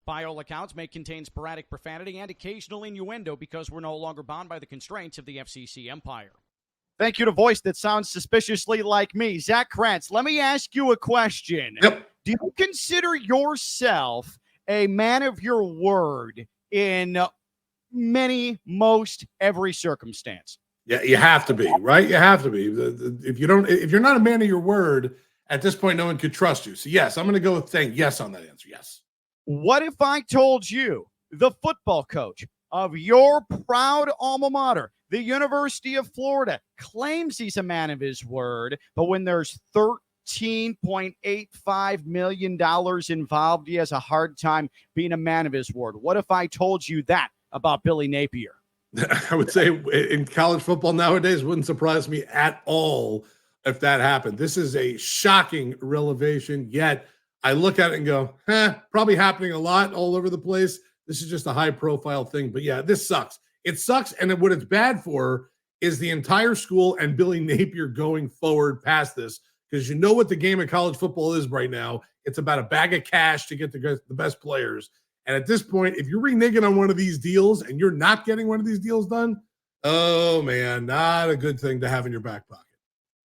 By all accounts, may contain sporadic profanity and occasional innuendo because we're no longer bound by the constraints of the FCC empire. Thank you to voice that sounds suspiciously like me. Zach Krantz, let me ask you a question. Yep. Do you consider yourself a man of your word in most every circumstance? Yeah, you have to be, right? You have to be. If you're not a man of your word, at this point, no one could trust you. So yes, I'm going to go with saying yes on that answer. Yes. What if I told you the football coach of your proud alma mater, the University of Florida, claims he's a man of his word, but when there's $13.85 million involved, he has a hard time being a man of his word? What if I told you that about Billy Napier? I would say in college football nowadays, wouldn't surprise me at all if that happened. This is a shocking revelation, yet I look at it and go, probably happening a lot all over the place. This is just a high-profile thing. But, yeah, this sucks. It sucks, and what it's bad for is the entire school and Billy Napier going forward past this, because you know what the game of college football is right now. It's about a bag of cash to get the best players. And at this point, if you're reneging on one of these deals and you're not getting one of these deals done, oh, man, not a good thing to have in your back pocket.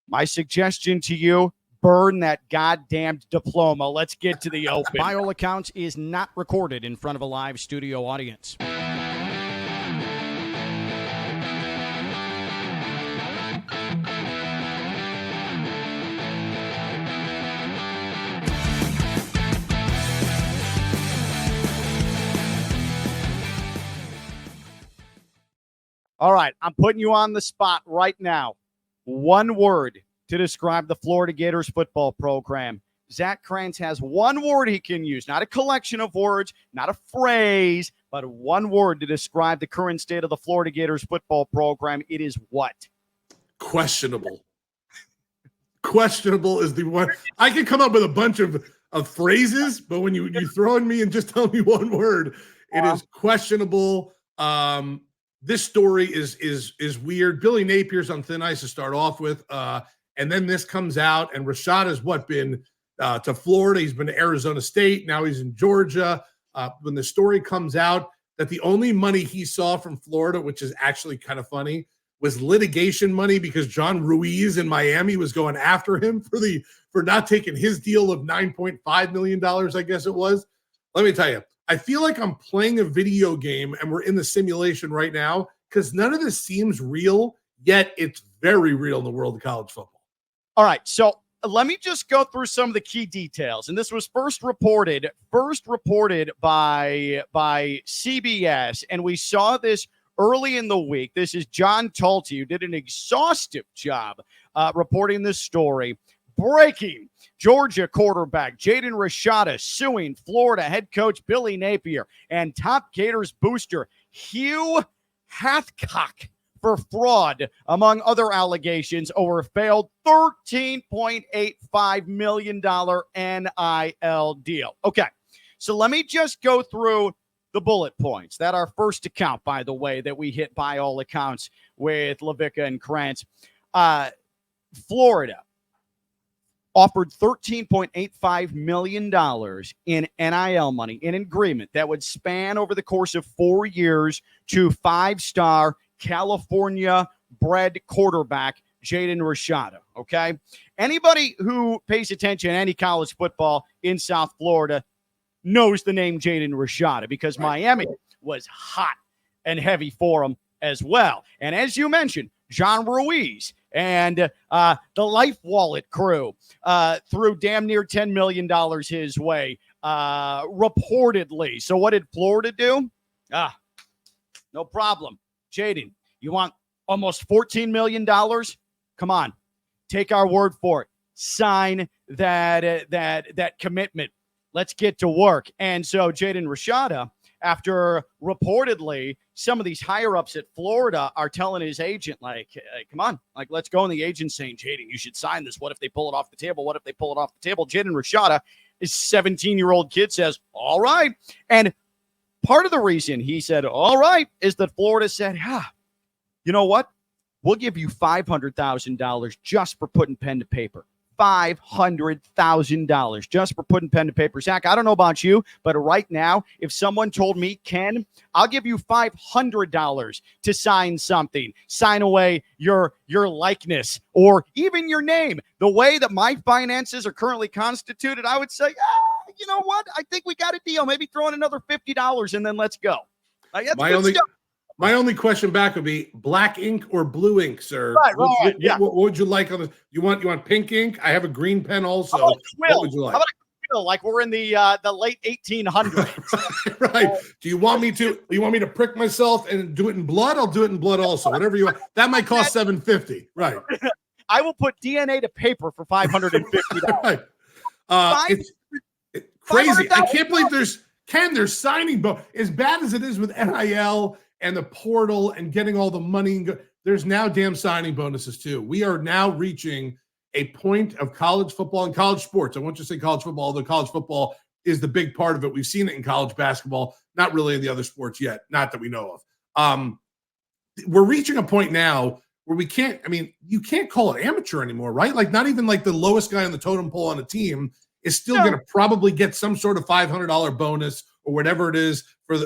My suggestion to you, burn that goddamn diploma. Let's get to the open. By all accounts, is not recorded in front of a live studio audience. All right, I'm putting you on the spot right now. One word to describe the Florida Gators football program. Zach Krantz has one word he can use, not a collection of words, not a phrase, but one word to describe the current state of the Florida Gators football program. It is what? Questionable. Questionable is the one. I can come up with a bunch of phrases, but when you throw in me and just tell me one word, it is questionable. This story is weird. Billy Napier's on thin ice to start off with. And then this comes out, and Rashada's been to Florida. He's been to Arizona State. Now he's in Georgia. When the story comes out that the only money he saw from Florida, which is actually kind of funny, was litigation money because John Ruiz in Miami was going after him for not taking his deal of $9.5 million, I guess it was. Let me tell you, I feel like I'm playing a video game and we're in the simulation right now because none of this seems real, yet it's very real in the world of college football. All right, so let me just go through some of the key details. And this was first reported by CBS, and we saw this early in the week. This is John Tulte, who did an exhaustive job reporting this story. Breaking: Georgia quarterback Jaden Rashada suing Florida head coach Billy Napier and top Gators booster Hugh Hathcock for fraud, among other allegations, over a failed $13.85 million NIL deal. Okay, so let me just go through the bullet points. That our first account, by the way, that we hit by all accounts with LaVicka and Krantz. Florida offered $13.85 million in NIL money in agreement that would span over the course of 4 years to five-star California-bred quarterback Jaden Rashada, okay? Anybody who pays attention to any college football in South Florida knows the name Jaden Rashada because Miami was hot and heavy for him as well. And as you mentioned, John Ruiz and the Life Wallet crew threw damn near $10 million his way, reportedly. So what did Florida do? No problem. Jaden, you want almost $14 million? Come on, take our word for it. Sign that commitment. Let's get to work. And so Jaden Rashada, after reportedly some of these higher-ups at Florida are telling his agent, like, hey, come on, like, let's go. And the agent's saying, Jaden, you should sign this. What if they pull it off the table? What if they pull it off the table? Jaden Rashada, his 17-year-old kid, says, all right. And part of the reason he said, all right, is that Florida said, you know what? We'll give you $500,000 just for putting pen to paper. $500,000 just for putting pen to paper. Zach, I don't know about you, but right now, if someone told me, Ken, I'll give you $500 to sign something, sign away your likeness or even your name, the way that my finances are currently constituted, I would say, you know what? I think we got a deal. Maybe throw in another $50 and then let's go. My only question back would be black ink or blue ink, sir. Right. What would you like on this? You want pink ink? I have a green pen also. What would you like? How about a quill, like we're in the late 1800s? Right. Do you want me to prick myself and do it in blood? I'll do it in blood also. Whatever you want. That might cost $750. Right. I will put DNA to paper for $550. Right. It's crazy. I can't believe there's signing as bad as it is with NIL and the portal and getting all the money. There's now damn signing bonuses too. We are now reaching a point of college football and college sports. I want you to say college football, although college football is the big part of it. We've seen it in college basketball, not really in the other sports yet, not that we know of. We're reaching a point now where you can't call it amateur anymore, right? Like not even like the lowest guy on the totem pole on a team is still going to probably get some sort of $500 bonus or whatever it is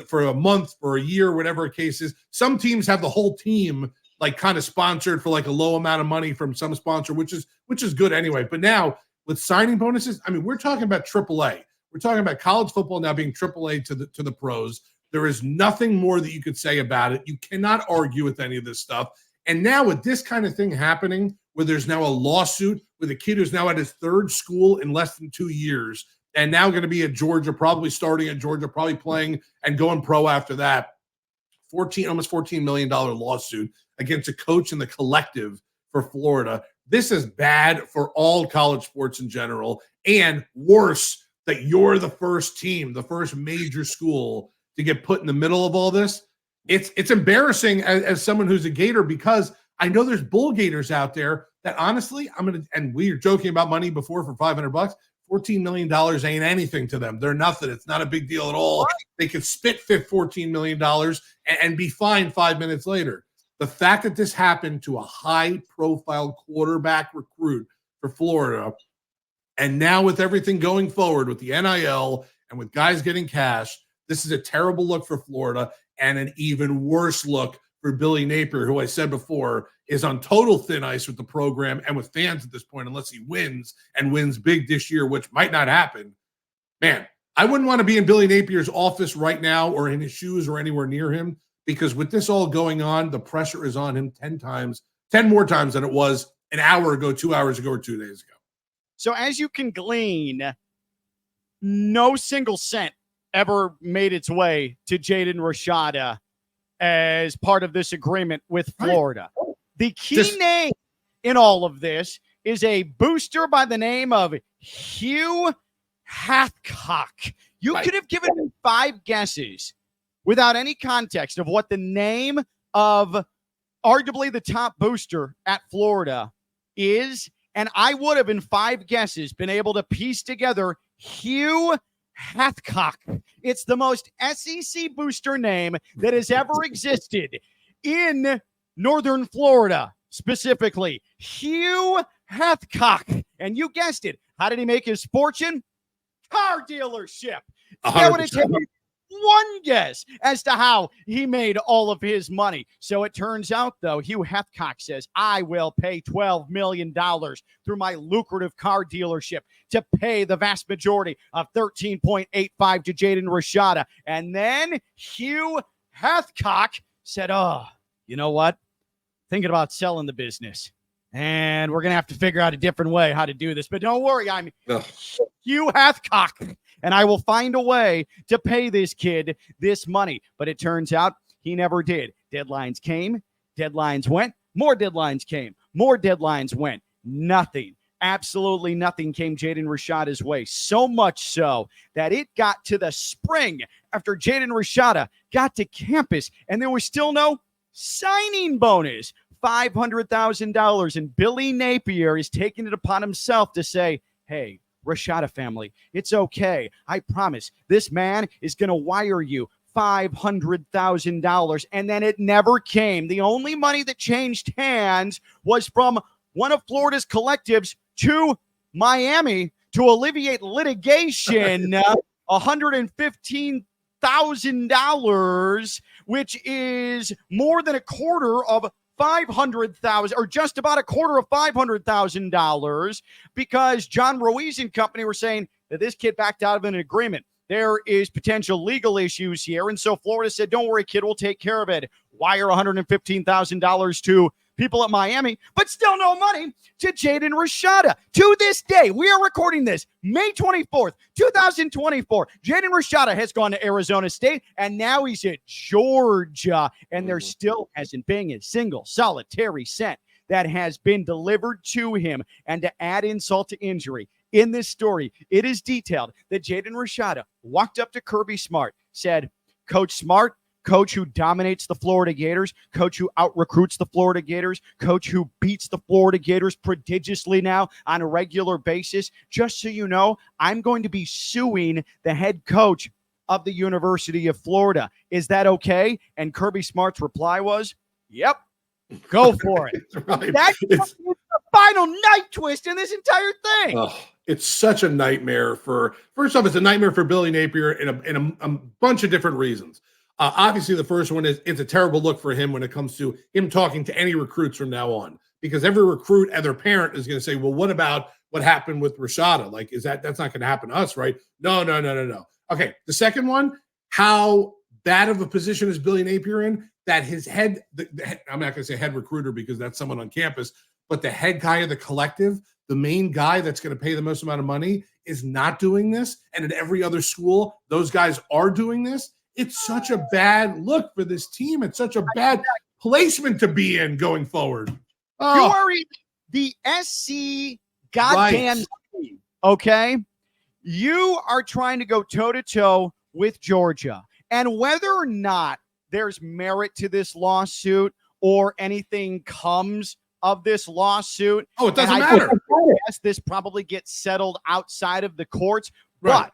for a month, for a year, whatever the case is. Some teams have the whole team like kind of sponsored for like a low amount of money from some sponsor, which is good anyway. But now with signing bonuses, I mean, we're talking about AAA. We're talking about college football now being AAA to the pros. There is nothing more that you could say about it. You cannot argue with any of this stuff. And now with this kind of thing happening, where there's now a lawsuit with a kid who's now at his third school in less than 2 years, and now going to be at Georgia, probably starting at Georgia, probably playing and going pro after that. Almost $14 million lawsuit against a coach in the collective for Florida. This is bad for all college sports in general, and worse that you're the first team, the first major school to get put in the middle of all this. It's embarrassing as someone who's a Gator, because I know there's Bull Gators out there that honestly, and we were joking about money before for $500. $14 million ain't anything to them. They're nothing. It's not a big deal at all. They could spit $14 million and be fine 5 minutes later. The fact that this happened to a high-profile quarterback recruit for Florida, and now with everything going forward with the NIL and with guys getting cash, this is a terrible look for Florida and an even worse look for Billy Napier, who I said before is on total thin ice with the program and with fans at this point, unless he wins and wins big this year, which might not happen. Man, I wouldn't want to be in Billy Napier's office right now or in his shoes or anywhere near him, because with this all going on, the pressure is on him 10 more times than it was an hour ago, 2 hours ago, or 2 days ago. So as you can glean, no single cent ever made its way to Jaden Rashada as part of this agreement with Florida. Right. The key name in all of this is a booster by the name of Hugh Hathcock. You could have given me 5 guesses without any context of what the name of arguably the top booster at Florida is, and I would have in 5 guesses been able to piece together Hugh Hathcock. It's the most SEC booster name that has ever existed in Northern Florida, specifically Hugh Hathcock. And you guessed it. How did he make his fortune? Car dealership. That would have taken one guess as to how he made all of his money. So it turns out, though, Hugh Hathcock says, I will pay $12 million through my lucrative car dealership to pay the vast majority of $13.85 to Jaden Rashada. And then Hugh Hathcock said, oh, you know what? Thinking about selling the business. And we're going to have to figure out a different way how to do this. But don't worry, I'm Hugh Hathcock, and I will find a way to pay this kid this money. But it turns out he never did. Deadlines came, deadlines went, more deadlines came, more deadlines went. Nothing, absolutely nothing came Jaden Rashada's way. So much so that it got to the spring after Jaden Rashada got to campus, and there was still no signing bonus. $500,000, and Billy Napier is taking it upon himself to say, hey, Rashada family, it's okay. I promise this man is going to wire you $500,000. And then it never came. The only money that changed hands was from one of Florida's collectives to Miami, to alleviate litigation, $115,000, which is more than a quarter of $500,000, or just about a quarter of $500,000, because John Ruiz and company were saying that this kid backed out of an agreement. There is potential legal issues here. And so Florida said, don't worry, kid, we'll take care of it. Wire $115,000 to people at Miami, but still no money to Jaden Rashada. To this day, we are recording this May 24th, 2024. Jaden Rashada has gone to Arizona State, and now he's at Georgia, and there still hasn't been a single solitary cent that has been delivered to him. And to add insult to injury, in this story, it is detailed that Jaden Rashada walked up to Kirby Smart, said, Coach Smart, coach who dominates the Florida Gators, coach who out-recruits the Florida Gators, coach who beats the Florida Gators prodigiously now on a regular basis. Just so you know, I'm going to be suing the head coach of the University of Florida. Is that okay? And Kirby Smart's reply was, yep, go for it. Right. That's the final night twist in this entire thing. Oh, it's such a nightmare first off, it's a nightmare for Billy Napier in a bunch of different reasons. Obviously, the first one is it's a terrible look for him when it comes to him talking to any recruits from now on, because every recruit and their parent is going to say, well, what about what happened with Rashada? Like, that's not going to happen to us, right? No. Okay. The second one, how bad of a position is Billy Napier in that his head, I'm not going to say head recruiter because that's someone on campus, but the head guy of the collective, the main guy that's going to pay the most amount of money, is not doing this. And at every other school, those guys are doing this. It's such a bad look for this team. It's such a bad placement to be in going forward. Oh. You are in the SC goddamn team, okay? You are trying to go toe-to-toe with Georgia. And whether or not there's merit to this lawsuit or anything comes of this lawsuit. Oh, it doesn't matter. Yes, this probably gets settled outside of the courts, right. But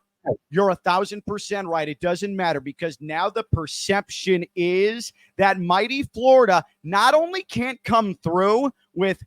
you're 1,000% right. It doesn't matter, because now the perception is that mighty Florida not only can't come through with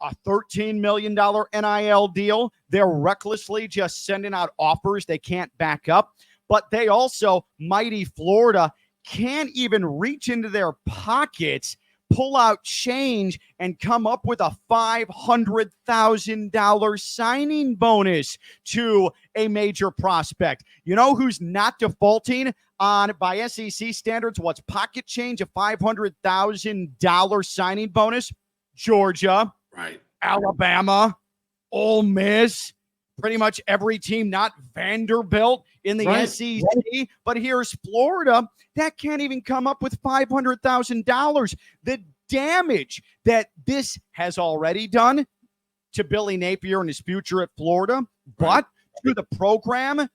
a $13 million NIL deal, they're recklessly just sending out offers they can't back up, but they also, mighty Florida, can't even reach into their pockets, pull out change, and come up with a $500,000 signing bonus to a major prospect. You know who's not defaulting on, by SEC standards, what's pocket change, a $500,000 signing bonus? Georgia, right? Alabama, Ole Miss, pretty much every team, not Vanderbilt in the SEC, but here's Florida that can't even come up with $500,000. The damage that this has already done to Billy Napier and his future at Florida, but to the program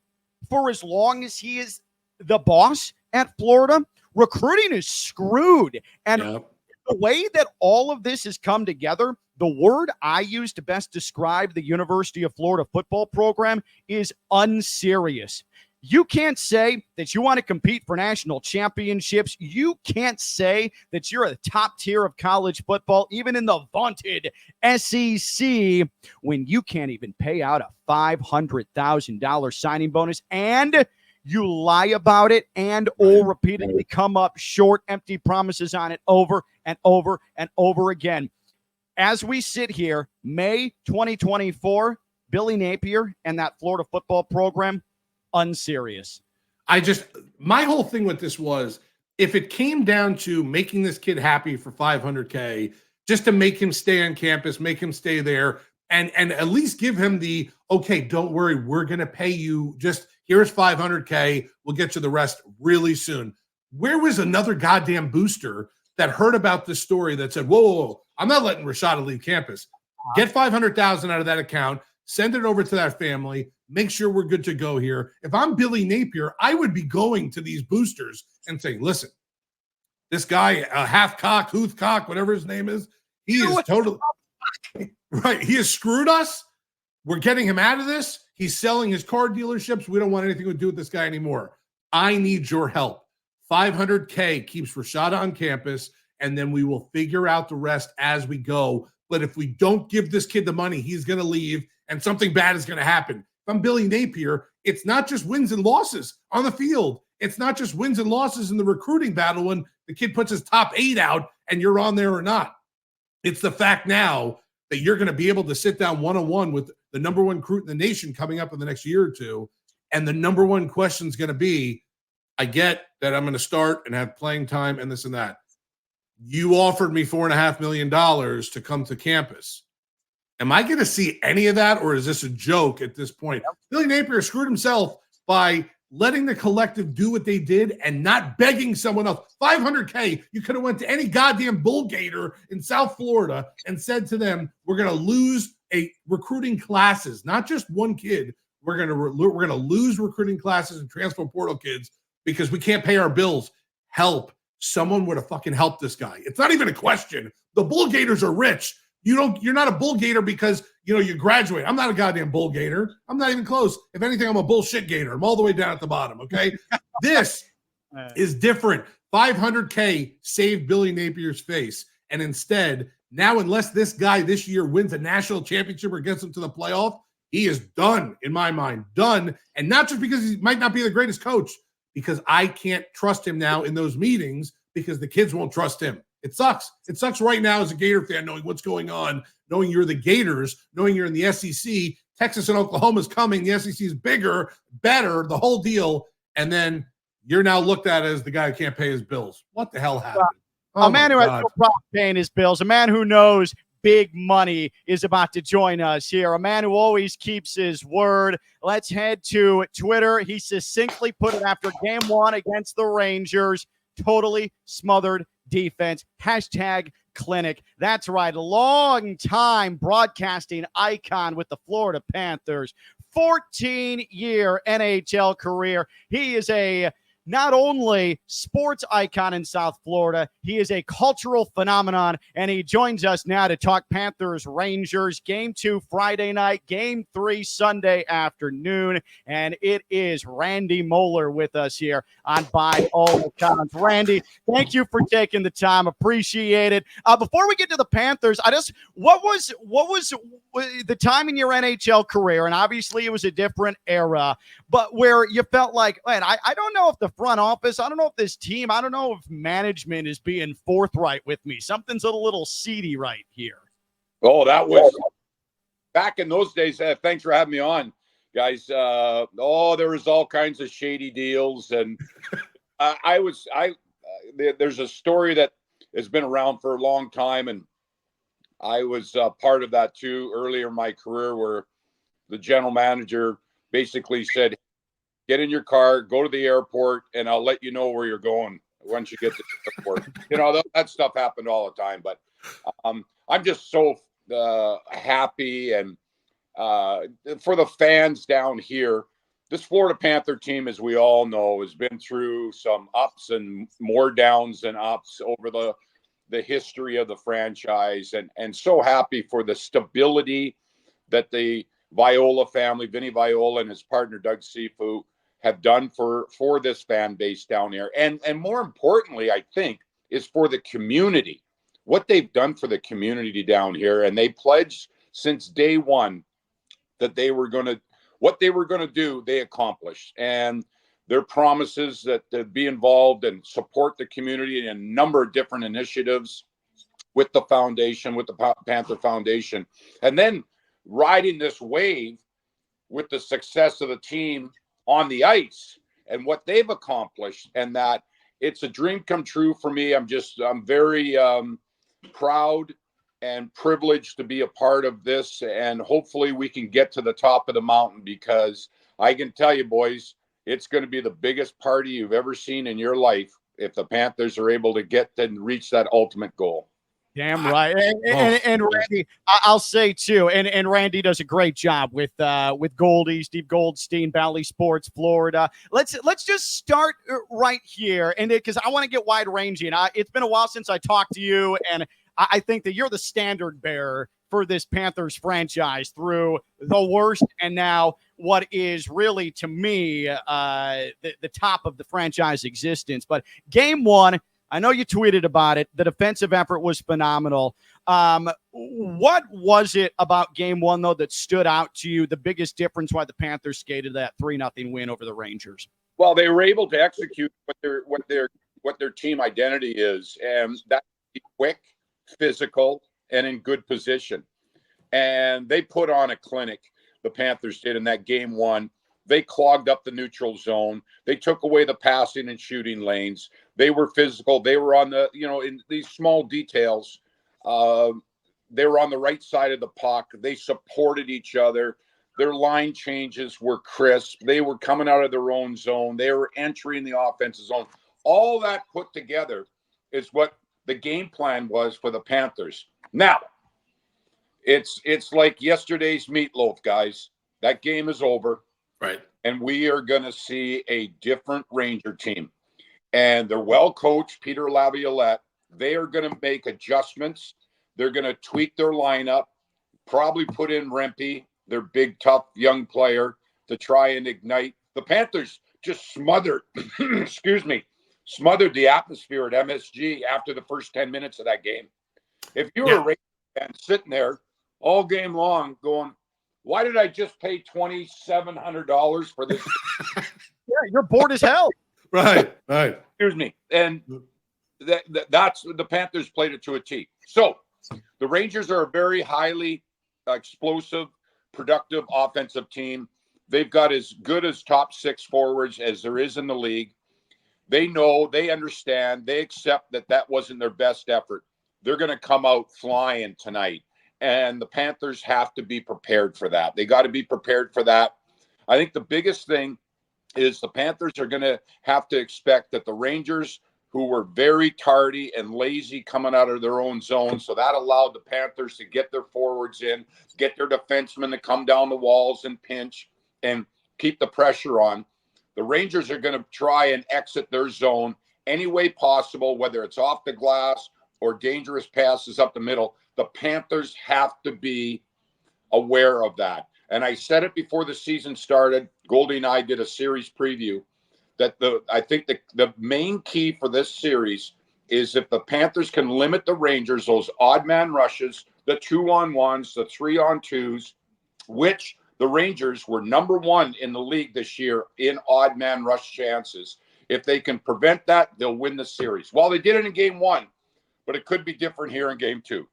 for as long as he is the boss at Florida, recruiting is screwed. And the way that all of this has come together, the word I use to best describe the University of Florida football program is unserious. You can't say that you want to compete for national championships. You can't say that you're a top tier of college football, even in the vaunted SEC, when you can't even pay out a $500,000 signing bonus, and you lie about it and or repeatedly come up short, empty promises on it over and over and over again. As we sit here, May 2024, Billy Napier and that Florida football program, unserious. My whole thing with this was, if it came down to making this kid happy for $500K, just to make him stay on campus, make him stay there, and at least give him the, okay, don't worry, we're going to pay you, just here's $500K, we'll get you the rest really soon. Where was another goddamn booster that heard about this story that said, whoa, I'm not letting Rashada leave campus. Get $500,000 out of that account, send it over to that family, make sure we're good to go here. If I'm Billy Napier, I would be going to these boosters and saying, listen, this guy, half-cock, Hoothcock, whatever his name is, he is totally right. He has screwed us. We're getting him out of this. He's selling his car dealerships. We don't want anything to do with this guy anymore. I need your help. $500K keeps Rashada on campus, and then we will figure out the rest as we go. but if we don't give this kid the money, he's going to leave and something bad is going to happen. If I'm Billy Napier, it's not just wins and losses on the field. It's not just wins and losses in the recruiting battle when the kid puts his top 8 out and you're on there or not. It's the fact now that you're going to be able to sit down one-on-one with the number one recruit in the nation coming up in the next year or two. And the number one question is going to be, I get that I'm going to start and have playing time and this and that. You offered me $4.5 million to come to campus. Am I going to see any of that, or is this a joke at this point? Yep. Billy Napier screwed himself by letting the collective do what they did and not begging someone else. $500K, you could have went to any goddamn bull gator in South Florida and said to them, we're going to lose a recruiting classes, not just one kid. We're going to lose recruiting classes and transfer portal kids because we can't pay our bills. Help. Someone would have fucking helped this guy. It's not even a question. The bull gators are rich. You're not a bull gator because, you graduate. I'm not a goddamn bull gator. I'm not even close. If anything, I'm a bullshit gator. I'm all the way down at the bottom, okay? This is different. $500K saved Billy Napier's face. And instead, now unless this guy this year wins a national championship or gets him to the playoff, he is done, in my mind. Done. And not just because he might not be the greatest coach, because I can't trust him now in those meetings because the kids won't trust him. It sucks. It sucks right now as a Gator fan, knowing what's going on, knowing you're the Gators, knowing you're in the SEC. Texas and Oklahoma is coming. The SEC is bigger, better, the whole deal. And then you're now looked at as the guy who can't pay his bills. What the hell happened? A man who has no problem paying his bills, a man who knows big money is about to join us here, a man who always keeps his word. Let's head to Twitter. He succinctly put it after game 1 against the Rangers. Totally smothered defense. #clinic. That's right. Long time broadcasting icon with the Florida Panthers. 14-year NHL career. He is a not only sports icon in South Florida, he is a cultural phenomenon, and he joins us now to talk Panthers Rangers. Game 2 Friday night, Game 3 Sunday afternoon, and it is Randy Moller with us here on By All Accounts. Randy, thank you for taking the time. Appreciate it. Before we get to the Panthers, what was the time in your NHL career, and obviously it was a different era, but where you felt like, man, I don't know if the front office, I don't know if this team, I don't know if management is being forthright with me. Something's a little seedy right here. Oh, that was back in those days. Thanks for having me on, guys. There was all kinds of shady deals, and there's a story that has been around for a long time, and I was part of that too earlier in my career, where the general manager basically said, get in your car, go to the airport, and I'll let you know where you're going once you get to the airport. That stuff happened all the time. But I'm just so happy. And for the fans down here, this Florida Panther team, as we all know, has been through some ups and more downs than ups over the history of the franchise. And so happy for the stability that the Viola family, Vinny Viola and his partner, Doug Sifu, have done for this fan base down here. And more importantly, I think, is for the community, what they've done for the community down here. And they pledged since day one that what they were going to do, they accomplished. And their promises that they'd be involved and support the community in a number of different initiatives with the foundation, with the Panther Foundation. And then riding this wave with the success of the team on the ice and what they've accomplished, and that it's a dream come true for me. I'm very proud and privileged to be a part of this, and hopefully we can get to the top of the mountain, because I can tell you, boys, it's going to be the biggest party you've ever seen in your life if the Panthers are able to get and reach that ultimate goal. Damn right. And Randy, I'll say too, and Randy does a great job with Goldie, Steve Goldstein, Valley Sports, Florida. Let's just start right here, and because I want to get wide ranging. It's been a while since I talked to you, and I think that you're the standard bearer for this Panthers franchise through the worst and now what is really, to me, the top of the franchise existence. But game 1, I know you tweeted about it. The defensive effort was phenomenal. What was it about game one, though, that stood out to you? The biggest difference why the Panthers skated that 3-0 win over the Rangers? Well, they were able to execute what their team identity is, and that's quick, physical, and in good position. And they put on a clinic. The Panthers did in that game one. They clogged up the neutral zone. They took away the passing and shooting lanes. They were physical. They were on the, in these small details, they were on the right side of the puck. They supported each other. Their line changes were crisp. They were coming out of their own zone. They were entering the offensive zone. All that put together is what the game plan was for the Panthers. Now, it's like yesterday's meatloaf, guys. That game is over. Right. And we are going to see a different Ranger team. And they're well coached, Peter Laviolette. They are going to make adjustments. They're going to tweak their lineup, probably put in Rempe, their big, tough, young player, to try and ignite. The Panthers just smothered, smothered the atmosphere at MSG after the first 10 minutes of that game. If you were a Ranger fan sitting there all game long going, why did I just pay $2,700 for this? Yeah, you're bored as hell. Right. Excuse me. And that's the Panthers played it to a T. So the Rangers are a very highly explosive, productive offensive team. They've got as good as top six forwards as there is in the league. They know, they understand, they accept that wasn't their best effort. They're going to come out flying tonight. And the Panthers have to be prepared for that. They got to be prepared for that. I think the biggest thing is the Panthers are going to have to expect that the Rangers, who were very tardy and lazy coming out of their own zone, so that allowed the Panthers to get their forwards in, get their defensemen to come down the walls and pinch and keep the pressure on. The Rangers are going to try and exit their zone any way possible, whether it's off the glass or dangerous passes up the middle. The Panthers have to be aware of that. And I said it before the season started. Goldie and I did a series preview that I think the main key for this series is if the Panthers can limit the Rangers, those odd man rushes, the 2-on-1s, the 3-on-2s, which the Rangers were number one in the league this year in odd man rush chances. If they can prevent that, they'll win the series. Well, they did it in game one, but it could be different here in game two.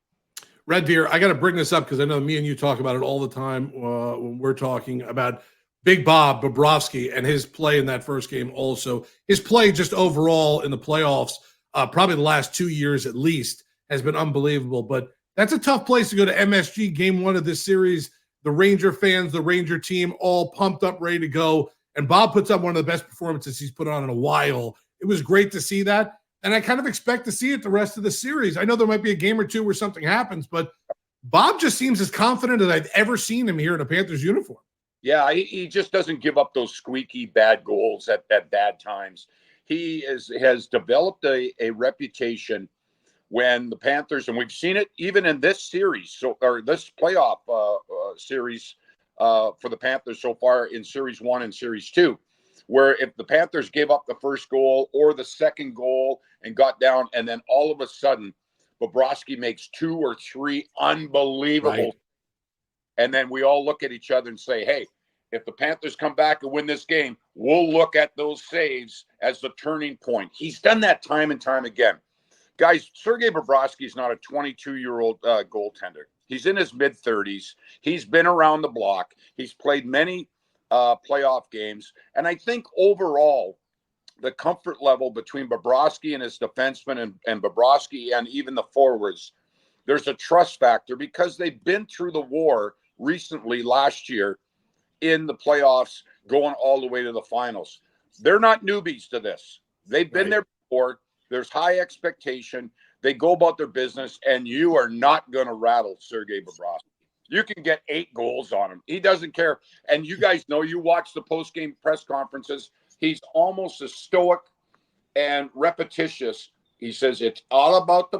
Red Deer, I got to bring this up because I know me and you talk about it all the time when we're talking about Big Bob Bobrovsky and his play in that first game also. His play just overall in the playoffs, probably the last 2 years at least, has been unbelievable. But that's a tough place to go to MSG game one of this series. The Ranger fans, the Ranger team, all pumped up, ready to go. And Bob puts up one of the best performances he's put on in a while. It was great to see that. And I kind of expect to see it the rest of the series. I know there might be a game or two where something happens, but Bob just seems as confident as I've ever seen him here in a Panthers uniform. Yeah, he just doesn't give up those squeaky bad goals at bad times. He has developed a reputation when the Panthers, and we've seen it even in this series, or this playoff series for the Panthers so far in Series 1 and Series 2, where if the Panthers gave up the first goal or the second goal and got down, and then all of a sudden Bobrovsky makes 2 or 3 unbelievable. Right. And then we all look at each other and say, hey, if the Panthers come back and win this game, we'll look at those saves as the turning point. He's done that time and time again. Guys, Sergei Bobrovsky is not a 22-year-old goaltender. He's in his mid-30s. He's been around the block. He's played many playoff games. And I think overall, the comfort level between Bobrovsky and his defensemen and Bobrovsky and even the forwards, there's a trust factor because they've been through the war recently last year in the playoffs going all the way to the finals. They're not newbies to this. They've been there before. There's high expectation. They go about their business, and you are not going to rattle Sergei Bobrovsky. You can get 8 goals on him. He doesn't care. And you guys know, you watch the post-game press conferences, he's almost as stoic and repetitious. He says it's all about the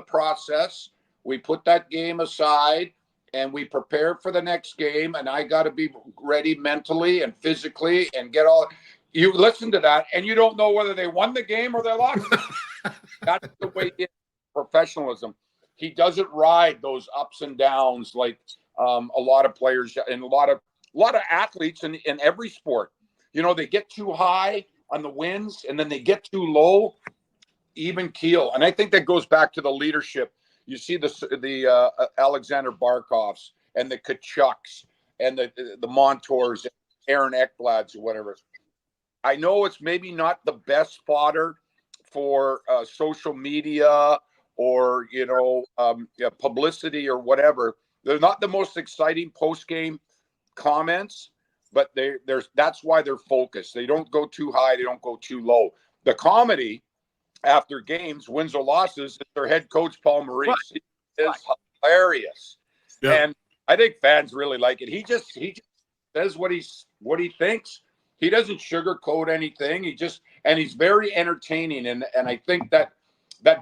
process. We put that game aside and we prepare for the next game, and I got to be ready mentally and physically and get all. You listen to that, and you don't know whether they won the game or they lost. That's the way it is. Professionalism. He doesn't ride those ups and downs like a lot of players and a lot of athletes in every sport. You know, they get too high on the wins, and then they get too low, even keel. And I think that goes back to the leadership. You see the Alexander Barkovs and the Tkachuks and the Montours, Aaron Ekblads or whatever. I know it's maybe not the best fodder for social media or, publicity or whatever. They're not the most exciting post-game comments, but that's why they're focused. They don't go too high. They don't go too low. The comedy after games, wins or losses, is their head coach, Paul Maurice. Right. Is hilarious. Yeah. And I think fans really like it. He just says what he thinks. He doesn't sugarcoat anything. He's very entertaining. And I think that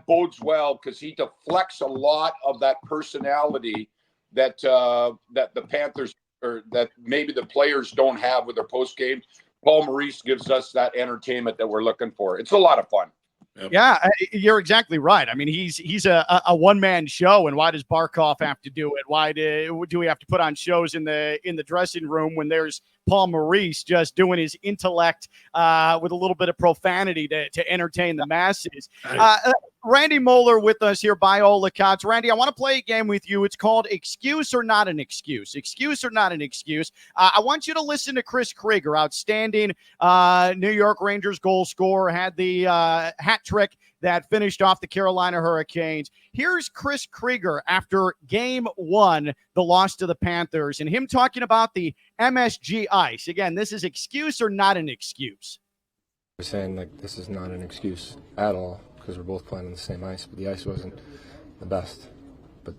bodes well because he deflects a lot of that personality that the Panthers or that maybe the players don't have with their post game. Paul Maurice gives us that entertainment that we're looking for. It's a lot of fun. Yep. Yeah, you're exactly right. I mean, he's a one-man show, and why does Barkov have to do it? Why do we have to put on shows in the dressing room when there's Paul Maurice just doing his intellect with a little bit of profanity to entertain the masses? Randy Moller with us here by all accounts. Randy, I want to play a game with you. It's called Excuse or Not an Excuse. Excuse or Not an Excuse. I want you to listen to Chris Krieger, outstanding New York Rangers goal scorer, had the hat trick that finished off the Carolina Hurricanes. Here's Chris Krieger after game 1, the loss to the Panthers, and him talking about the MSG ice. Again, this is excuse or not an excuse? We're saying, like, this is not an excuse at all because we're both playing on the same ice, but the ice wasn't the best. But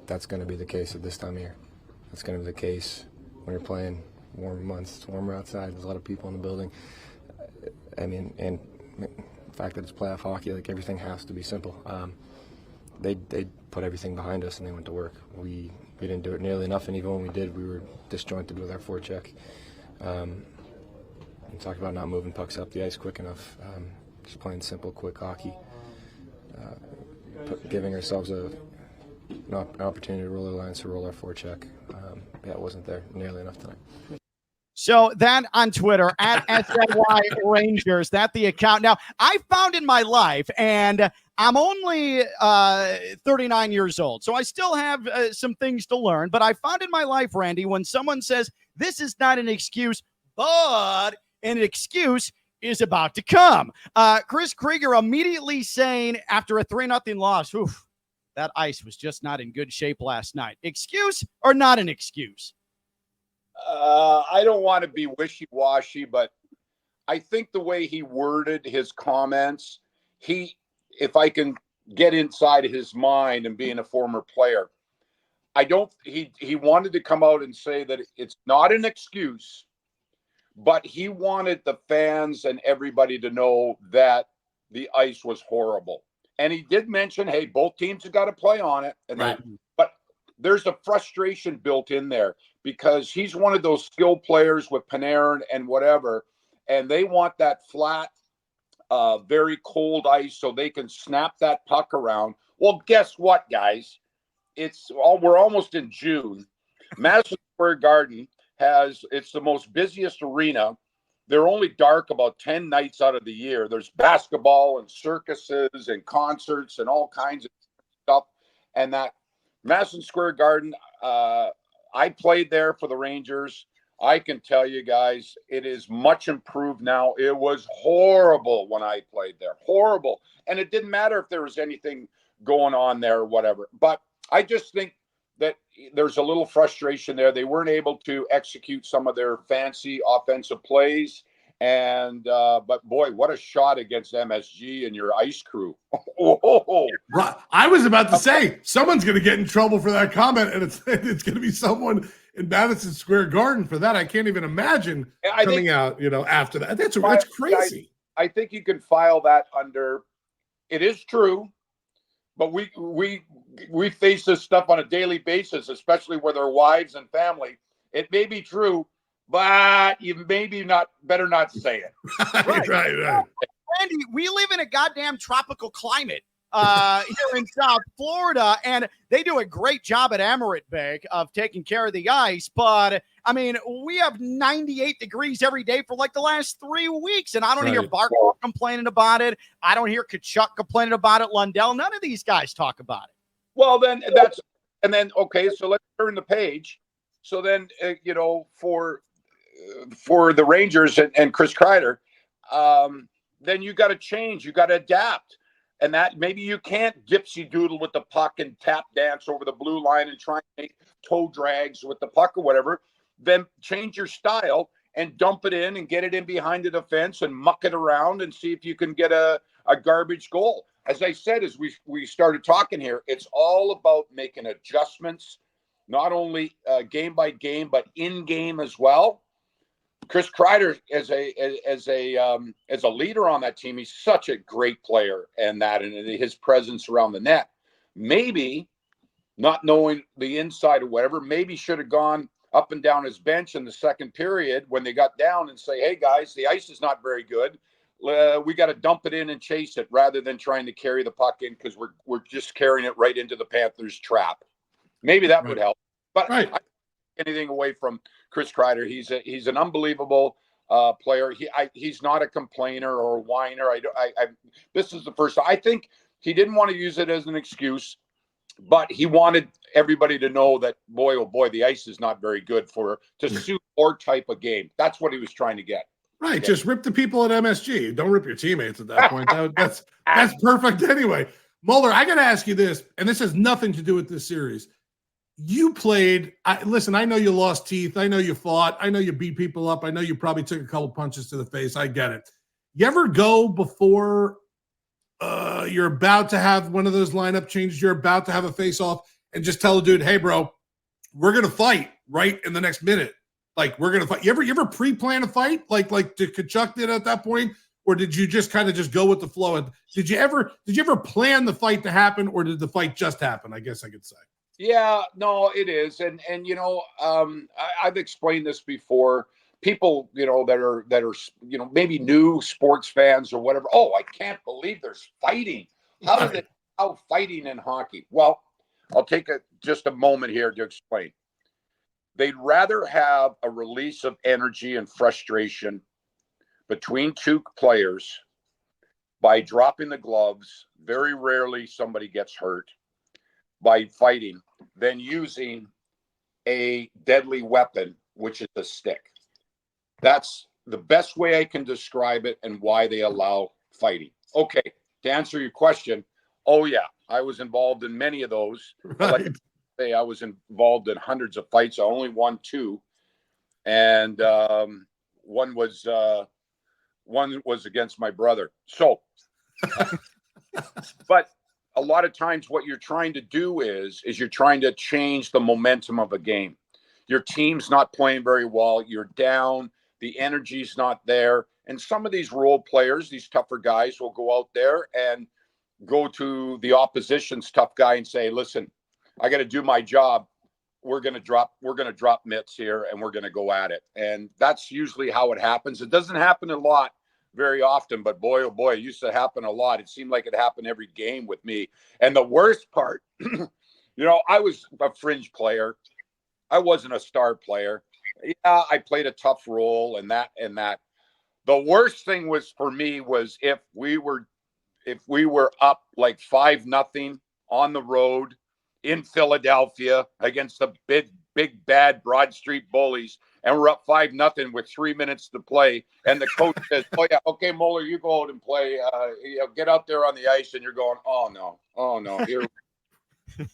that's going to be the case at this time of year. That's going to be the case when you're playing warm months. It's warmer outside. There's a lot of people in the building. I mean, and the fact that it's playoff hockey, like, everything has to be simple. They put everything behind us and they went to work. We didn't do it nearly enough, and even when we did, we were disjointed with our forecheck. And talk about not moving pucks up the ice quick enough. Just playing simple, quick hockey. Giving ourselves an opportunity to roll our lines, to roll our forecheck. It wasn't there nearly enough tonight. So that on Twitter at SNY Rangers, that the account. Now, I found in my life, and I'm only 39 years old, so I still have some things to learn. But I found in my life, Randy, when someone says this is not an excuse, but an excuse is about to come. Chris Krieger immediately saying after a 3-0 loss, oof, that ice was just not in good shape last night. Excuse or not an excuse? I don't want to be wishy-washy, but I think the way he worded his comments, if I can get inside his mind and being a former player, he wanted to come out and say that it's not an excuse, but he wanted the fans and everybody to know that the ice was horrible. And he did mention, hey, both teams have got to play on it. And right. But there's a frustration built in there because he's one of those skilled players with Panarin and whatever, and they want that flat, very cold ice so they can snap that puck around. Well, guess what, guys? We're almost in June. Madison Square Garden it's the most busiest arena. They're only dark about 10 nights out of the year. There's basketball and circuses and concerts and all kinds of stuff. And that Madison Square Garden, I played there for the Rangers. I can tell you guys, it is much improved now. It was horrible when I played there. Horrible. And it didn't matter if there was anything going on there or whatever. But I just think that there's a little frustration there. They weren't able to execute some of their fancy offensive plays. And but boy, what a shot against MSG and your ice crew. Right. I was about to say someone's going to get in trouble for that comment, and it's going to be someone in Madison Square Garden for that. I can't even imagine coming out, after that. That's crazy. I think you can file that under. It is true, but we face this stuff on a daily basis, especially with our wives and family. It may be true, but you maybe not better not say it. Right. Randy, we live in a goddamn tropical climate here in South Florida, and they do a great job at Emirates Bay of taking care of the ice. But I mean, we have 98 degrees every day for like the last 3 weeks, and I don't hear Barkov complaining about it. I don't hear Tkachuk complaining about it. Lundell, none of these guys talk about it. Well, then okay. So let's turn the page. So then, for the Rangers and Chris Kreider, then you got to change. You got to adapt. And that maybe you can't gypsy doodle with the puck and tap dance over the blue line and try and make toe drags with the puck or whatever. Then change your style and dump it in and get it in behind the defense and muck it around and see if you can get a garbage goal. As I said, as we started talking here, it's all about making adjustments, not only game by game, but in game as well. Chris Kreider as a leader on that team, he's such a great player, and his presence around the net. Maybe not knowing the inside or whatever, maybe should have gone up and down his bench in the second period when they got down and say, "Hey guys, the ice is not very good. We got to dump it in and chase it rather than trying to carry the puck in because we're just carrying it right into the Panthers' trap." Maybe that would help, but I don't take anything away from Chris Kreider. He's an unbelievable player. He's not a complainer or a whiner. This is the first. I think he didn't want to use it as an excuse, but he wanted everybody to know that, boy, oh boy, the ice is not very good to suit our type of game. That's what he was trying to get. Right. Just rip the people at MSG. Don't rip your teammates at that point. That's perfect anyway. Moller, I got to ask you this, and this has nothing to do with this series. You played. Listen, I know you lost teeth. I know you fought. I know you beat people up. I know you probably took a couple punches to the face. I get it. You ever go before you're about to have one of those lineup changes, you're about to have a face-off, and just tell the dude, "Hey, bro, we're going to fight right in the next minute. Like, we're going to fight." You ever pre-plan a fight like Tkachuk did at that point? Or did you just kind of just go with the flow? And did you ever plan the fight to happen, or did the fight just happen? I guess I could say. Yeah, no, it is. And I've explained this before. People, that are maybe new sports fans or whatever. Oh, I can't believe there's fighting. How fighting in hockey? Well, I'll take just a moment here to explain. They'd rather have a release of energy and frustration between two players by dropping the gloves. Very rarely somebody gets hurt by fighting than using a deadly weapon, which is a stick. That's the best way I can describe it and why they allow fighting. Okay, to answer your question, oh yeah, I was involved in many of those. Right. I was involved in hundreds of fights. I only won 2, and one was against my brother. So, but a lot of times, what you're trying to do is you're trying to change the momentum of a game. Your team's not playing very well. You're down. The energy's not there. And some of these role players, these tougher guys, will go out there and go to the opposition's tough guy and say, "Listen, I got to do my job. We're going to drop mitts here and we're going to go at it." And that's usually how it happens. It doesn't happen a lot very often, but boy, oh boy, it used to happen a lot. It seemed like it happened every game with me. And the worst part, I was a fringe player. I wasn't a star player. Yeah, I played a tough role and that. The worst thing was for me was if we were up like 5-0 on the road in Philadelphia against the big bad Broad Street Bullies, and we're up 5-0 with 3 minutes to play, and the coach says, "Oh yeah, okay, Moller, you go out and play. Get out there on the ice," and you're going, "Oh no, here."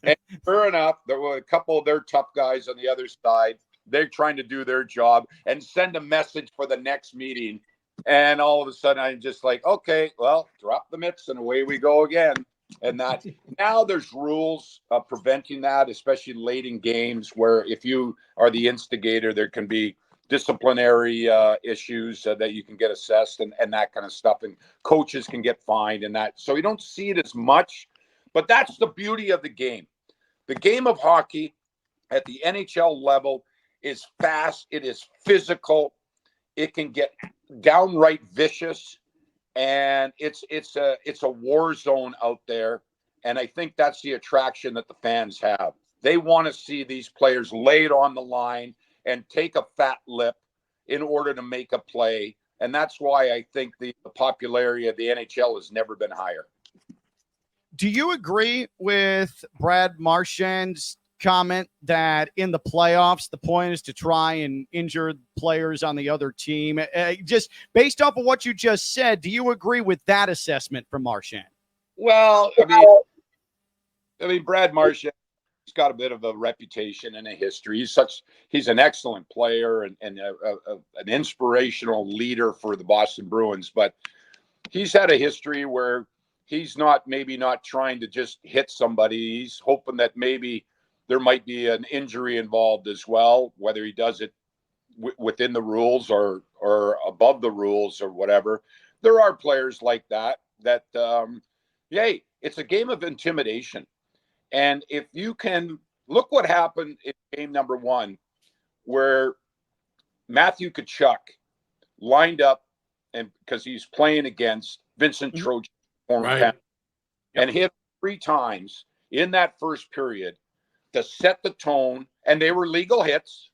And sure enough, there were a couple of their tough guys on the other side. They're trying to do their job and send a message for the next meeting, and all of a sudden, I'm just like, "Okay, well, drop the mitts and away we go again." And that now there's rules preventing that, especially late in games, where if you are the instigator, there can be disciplinary issues that you can get assessed and that kind of stuff. And coaches can get fined and that. So you don't see it as much, but that's the beauty of the game. The game of hockey at the NHL level is fast. It is physical. It can get downright vicious, and it's a war zone out there. And I think that's the attraction that the fans have. They want to see these players laid on the line and take a fat lip in order to make a play. And that's why I think the popularity of the NHL has never been higher. Do you agree with Brad Marchand's comment that in the playoffs, the point is to try and injure players on the other team? Just based off of what you just said, do you agree with that assessment from Marchand? Well, I mean, Brad Marchand, he's got a bit of a reputation and a history. He's an excellent player and an inspirational leader for the Boston Bruins, but he's had a history where he's maybe not trying to just hit somebody. He's hoping that maybe there might be an injury involved as well, whether he does it within the rules or above the rules or whatever. There are players like that, it's a game of intimidation. And if you can look what happened in game number 1, where Matthew Tkachuk lined up, and because he's playing against Vincent Trocheck, former Panther, and hit 3 times in that first period to set the tone. And they were legal hits,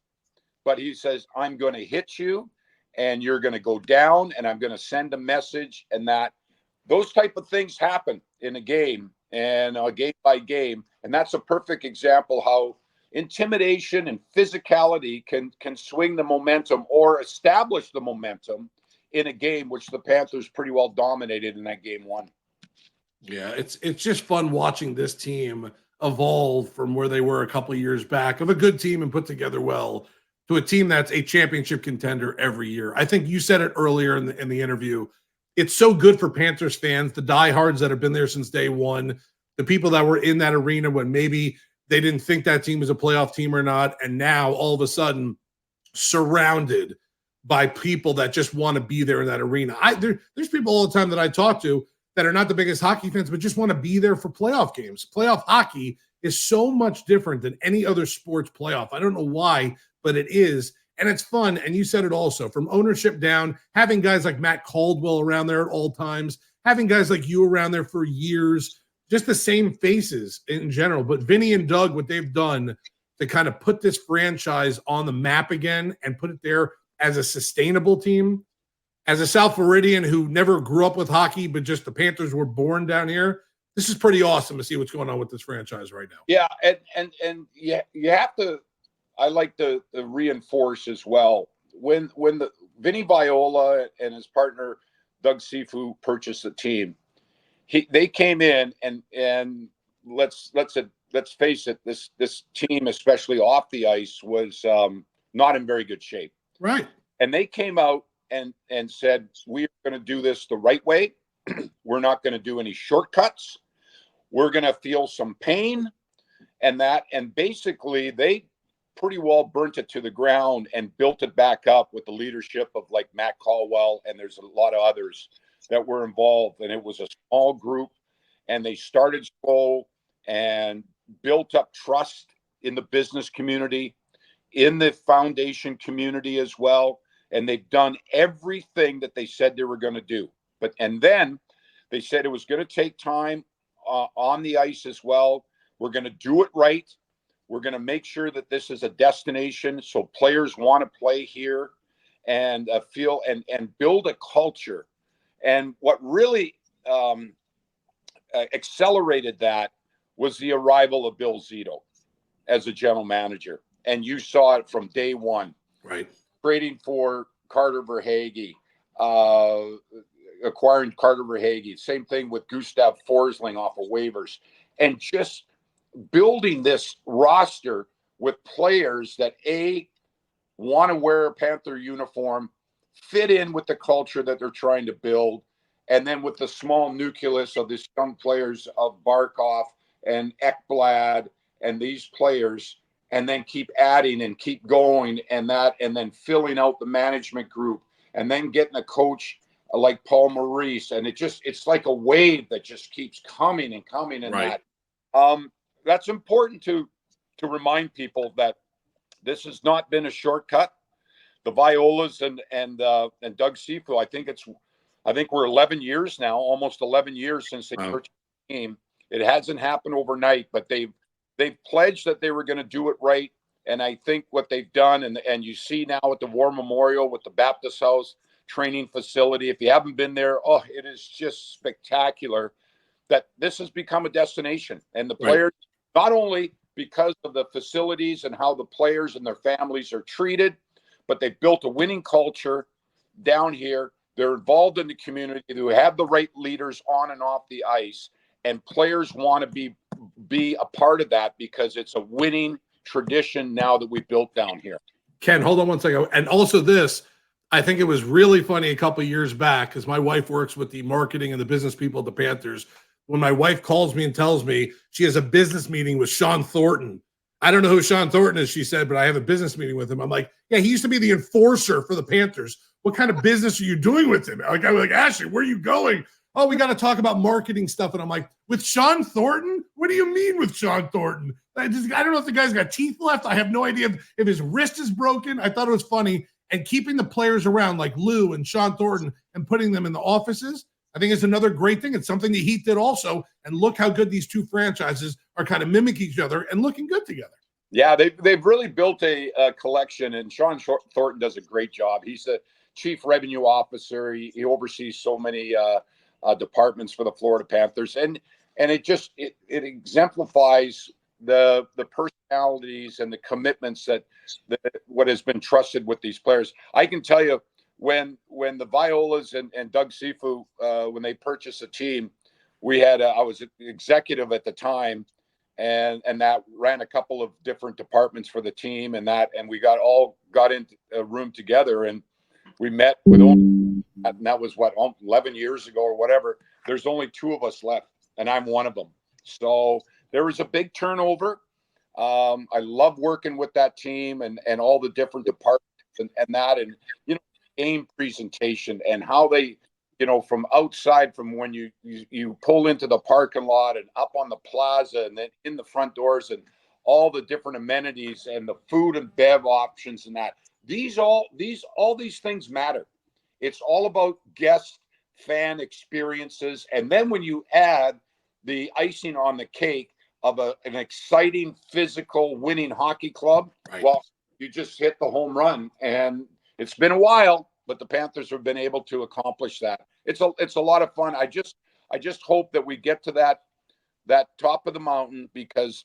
but he says, I'm going to hit you and you're going to go down and I'm going to send a message. And that those type of things happen in a game and game by game. And that's a perfect example how intimidation and physicality can swing the momentum or establish the momentum in a game, which the Panthers pretty well dominated in that game 1. Yeah, it's just fun watching this team evolve from where they were a couple of years back of a good team and put together well to a team that's a championship contender every year. I think you said it earlier in the interview. It's so good for Panthers fans, the diehards that have been there since day one, the people that were in that arena when maybe they didn't think that team was a playoff team or not, and now all of a sudden surrounded by people that just want to be there in that arena. There's people all the time that I talk to that are not the biggest hockey fans, but just want to be there for playoff games. Playoff hockey is so much different than any other sports playoff. I don't know why, but it is. And it's fun. And you said it also, from ownership down, having guys like Matt Caldwell around there at all times, having guys like you around there for years, just the same faces in general. But Vinny and Doug, what they've done to kind of put this franchise on the map again and put it there as a sustainable team. As a South Floridian who never grew up with hockey, but just the Panthers were born down here, this is pretty awesome to see what's going on with this franchise right now. Yeah, and you have to. I like to reinforce as well when the Vinny Viola and his partner Doug Sifu purchased the team. They came in and let's face it, this team, especially off the ice, was not in very good shape. Right. And they came out and said, we're going to do this the right way. We're not going to do any shortcuts. We're going to feel some pain and basically they pretty well burnt it to the ground and built it back up with the leadership of like Matt Caldwell. And there's a lot of others that were involved, and it was a small group, and they started slow and built up trust in the business community, in the foundation community as well. And they've done everything that they said they were going to do. And then they said it was going to take time on the ice as well. We're going to do it right. We're going to make sure that this is a destination so players want to play here and feel and build a culture. And what really accelerated that was the arrival of Bill Zito as a general manager. And you saw it from day one. Right. Trading for Carter Verhaeghe, acquiring Carter Verhaeghe. Same thing with Gustav Forsling off of waivers. And just building this roster with players that, want to wear a Panther uniform, fit in with the culture that they're trying to build, and then with the small nucleus of these young players of Barkov and Ekblad and these players, and then keep adding and keep going and then filling out the management group and then getting a coach like Paul Maurice. And it's like a wave that just keeps coming and coming. And right. That's important to remind people that this has not been a shortcut. The Violas and Doug Sifu, I think we're 11 years now, almost 11 years since they purchased the team. It hasn't happened overnight, but they've pledged that they were going to do it right. And I think what they've done, and you see now at the War Memorial with the Baptist House training facility, if you haven't been there, oh, it is just spectacular that this has become a destination. And the players, not only because of the facilities and how the players and their families are treated, but they've built a winning culture down here. They're involved in the community. They have the right leaders on and off the ice, and players want to be a part of that because it's a winning tradition now that we built down here. Ken, hold on one second. And also this, I think it was really funny a couple of years back because my wife works with the marketing and the business people at the Panthers. When my wife calls me and tells me she has a business meeting with Sean Thornton. I don't know who Sean Thornton is, she said, but I have a business meeting with him. I'm like, yeah, he used to be the enforcer for the Panthers. What kind of business are you doing with him? I'm like, Ashley, where are you going? Oh, we got to talk about marketing stuff. And I'm like, with Sean Thornton? What do you mean with Sean Thornton? I don't know if the guy's got teeth left. I have no idea if his wrist is broken. I thought it was funny. And keeping the players around like Lou and Sean Thornton and putting them in the offices, I think it's another great thing. It's something the Heat did also. And look how good these two franchises are kind of mimicking each other and looking good together. Yeah, they've really built a collection, and Sean Thornton does a great job. He's the chief revenue officer. He oversees so many departments for the Florida Panthers, and it exemplifies the personalities and the commitments that what has been trusted with these players. I can tell you when the Violas and Doug Sifu when they purchased the team, we had I was an executive at the time. And that ran a couple of different departments for the team, and we got into a room together, and we met with and that was 11 years ago or whatever. There's only two of us left, and I'm one of them. So there was a big turnover. I love working with that team and all the different departments and game presentation and how they, from outside, from when you pull into the parking lot and up on the plaza and then in the front doors and all the different amenities and the food and bev options and that. All these things matter. It's all about guest fan experiences. And then when you add the icing on the cake of an exciting, physical, winning hockey club, well, you just hit the home run. And it's been a while, but the Panthers have been able to accomplish that. It's a lot of fun. I just hope that we get to that top of the mountain because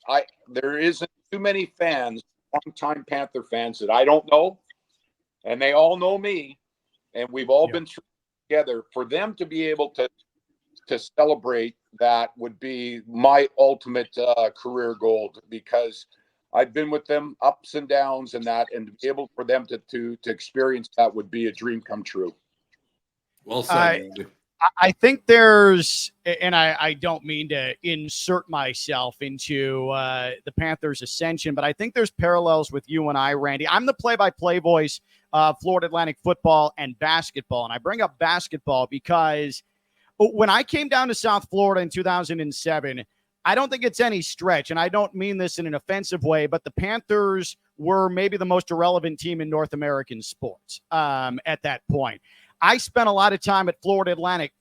there isn't too many fans, longtime Panther fans that I don't know, and they all know me, and we've all been through together. For them to be able to celebrate that would be my ultimate career goal because I've been with them ups and downs and that, and to be able for them to experience that would be a dream come true. Well said. I think there's, and I don't mean to insert myself into the Panthers' ascension, but I think there's parallels with you and I, Randy. I'm the play-by-play voice of Florida Atlantic football and basketball, and I bring up basketball because when I came down to South Florida in 2007, I don't think it's any stretch, and I don't mean this in an offensive way, but the Panthers were maybe the most irrelevant team in North American sports at that point. I spent a lot of time at Florida Atlantic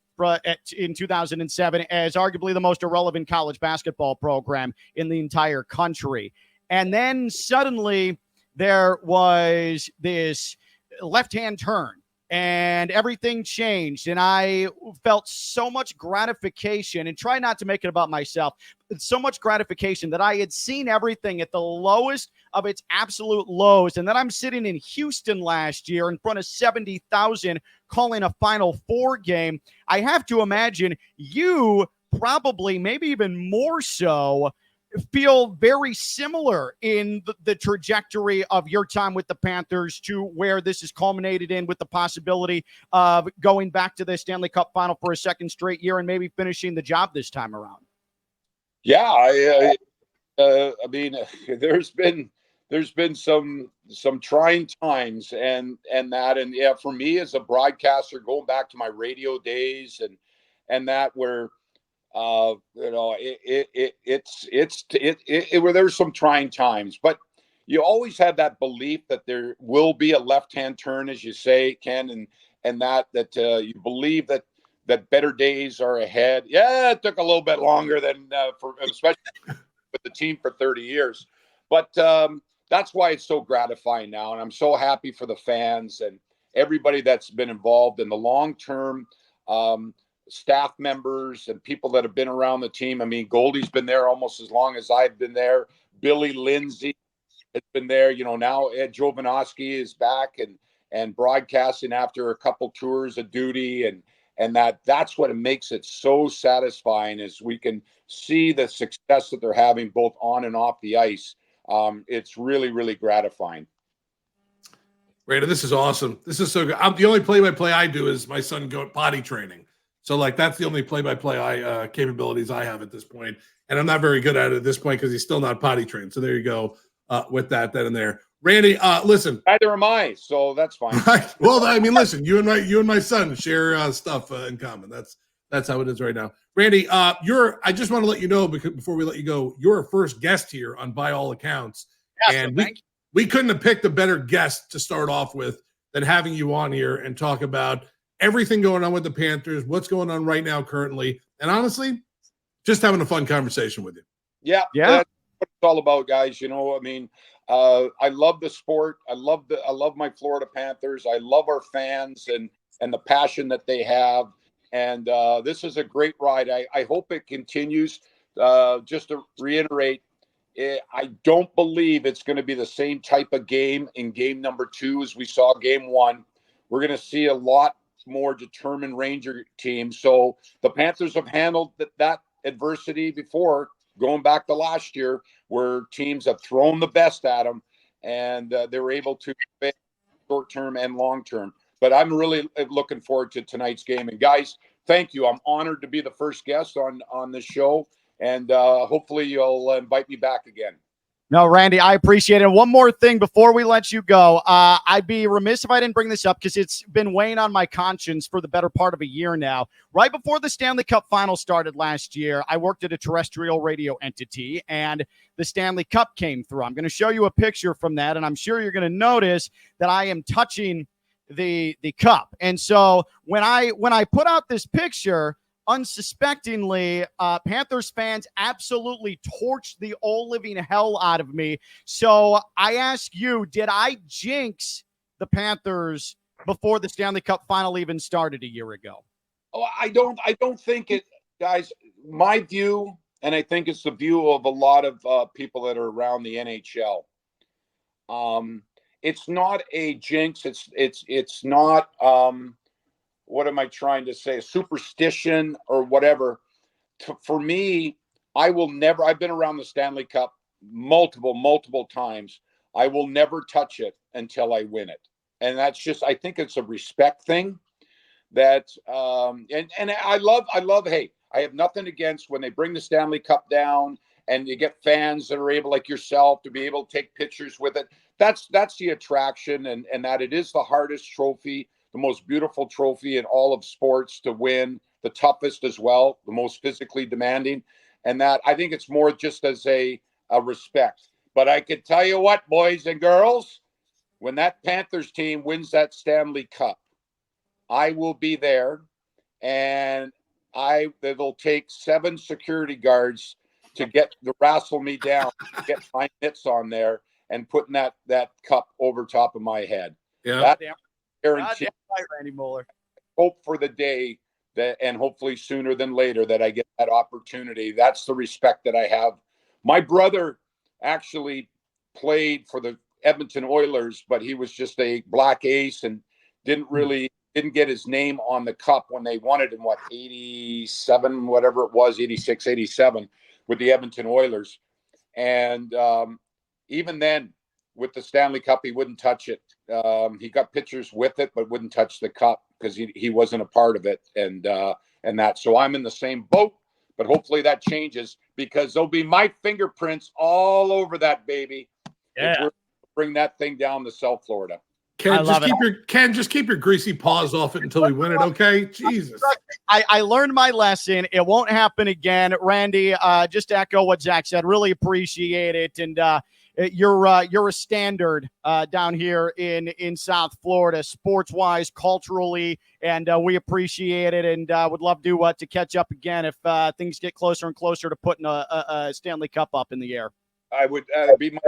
in 2007 as arguably the most irrelevant college basketball program in the entire country. And then suddenly there was this left-hand turn and everything changed. And I felt so much gratification, and try not to make it about myself, but so much gratification that I had seen everything at the lowest of its absolute lows. And then I'm sitting in Houston last year in front of 70,000 calling a Final Four game. I have to imagine you probably, maybe even more so, feel very similar in the trajectory of your time with the Panthers to where this is culminated in, with the possibility of going back to the Stanley Cup final for a second straight year and maybe finishing the job this time around. Yeah, I mean, there's been some trying times and yeah, for me as a broadcaster, going back to my radio days and that where there's some trying times, but you always had that belief that there will be a left-hand turn, as you say, Ken, and that you believe that better days are ahead. Yeah, it took a little bit longer than especially with the team for 30 years. But that's why it's so gratifying now. And I'm so happy for the fans and everybody that's been involved in the long-term staff members and people that have been around the team. I mean, Goldie's been there almost as long as I've been there. Billy Lindsay has been there. You know, now Ed Jovanovski is back and broadcasting after a couple tours of duty. And that's what makes it so satisfying is we can see the success that they're having both on and off the ice. It's really, really gratifying. Randa, this is awesome. This is so good. The only play-by-play I do is my son go potty training. So, like, that's the only play-by-play capabilities I have at this point. And I'm not very good at it at this point because he's still not potty trained. So there you go with that and there. Randy, listen. Neither am I, so that's fine. Well, I mean, listen, you and my son share stuff in common. That's how it is right now. Randy, I just want to let you know before we let you go, you're a first guest here on By All Accounts. Yeah, and so we couldn't have picked a better guest to start off with than having you on here and talk about everything going on with the Panthers, what's going on right now currently, and honestly, just having a fun conversation with you. Yeah. That's what it's all about, guys. You know, I mean, I love the sport. I love my Florida Panthers. I love our fans and the passion that they have. And this is a great ride. I hope it continues. Just to reiterate, I don't believe it's going to be the same type of game in game number 2 as we saw game 1. We're going to see a lot more determined Ranger team. So the Panthers have handled that adversity before, going back to last year, where teams have thrown the best at them, and they were able to fit short-term and long-term. But I'm really looking forward to tonight's game. And guys, thank you. I'm honored to be the first guest on this show, and hopefully you'll invite me back again. No, Randy, I appreciate it. One more thing before we let you go. I'd be remiss if I didn't bring this up because it's been weighing on my conscience for the better part of a year now. Right before the Stanley Cup final started last year, I worked at a terrestrial radio entity, and the Stanley Cup came through. I'm going to show you a picture from that, and I'm sure you're going to notice that I am touching the cup. And so when I put out this picture, unsuspectingly, Panthers fans absolutely torched the all living hell out of me. So I ask you, did I jinx the Panthers before the Stanley Cup final even started a year ago? Oh, I don't think it, guys. My view, and I think it's the view of a lot of people that are around the NHL. It's not a jinx. It's not what am I trying to say? A superstition or whatever. For me, I've been around the Stanley Cup multiple times. I will never touch it until I win it. And that's just, I think it's a respect thing that, and I love, hey, I have nothing against when they bring the Stanley Cup down and you get fans that are able, like yourself, to be able to take pictures with it. That's the attraction, and that it is the hardest trophy, the most beautiful trophy in all of sports to win, the toughest as well, the most physically demanding. And that I think it's more just as a respect. But I can tell you what, boys and girls, when that Panthers team wins that Stanley Cup, I will be there, and it'll take 7 security guards to wrestle me down, get my mitts on there, and putting that cup over top of my head. Yeah. Guarantee. Right, Randy Moller. Hope for the day that, and hopefully sooner than later, that I get that opportunity. That's the respect that I have. My brother actually played for the Edmonton Oilers, but he was just a black ace and didn't get his name on the cup when they won it in 87, whatever it was, 86, 87 with the Edmonton Oilers. And even then, with the Stanley Cup, he wouldn't touch it. He got pictures with it, but wouldn't touch the cup because he wasn't a part of it. And that. So I'm in the same boat, but hopefully that changes because there'll be my fingerprints all over that baby. Yeah. Bring that thing down to South Florida. Ken, just keep your greasy paws off it until we win it, okay? Jesus. I learned my lesson. It won't happen again. Randy, just to echo what Zach said, really appreciate it. And you're a standard down here in South Florida, sports-wise, culturally, and we appreciate it, and would love to catch up again if things get closer and closer to putting a Stanley Cup up in the air. I would be my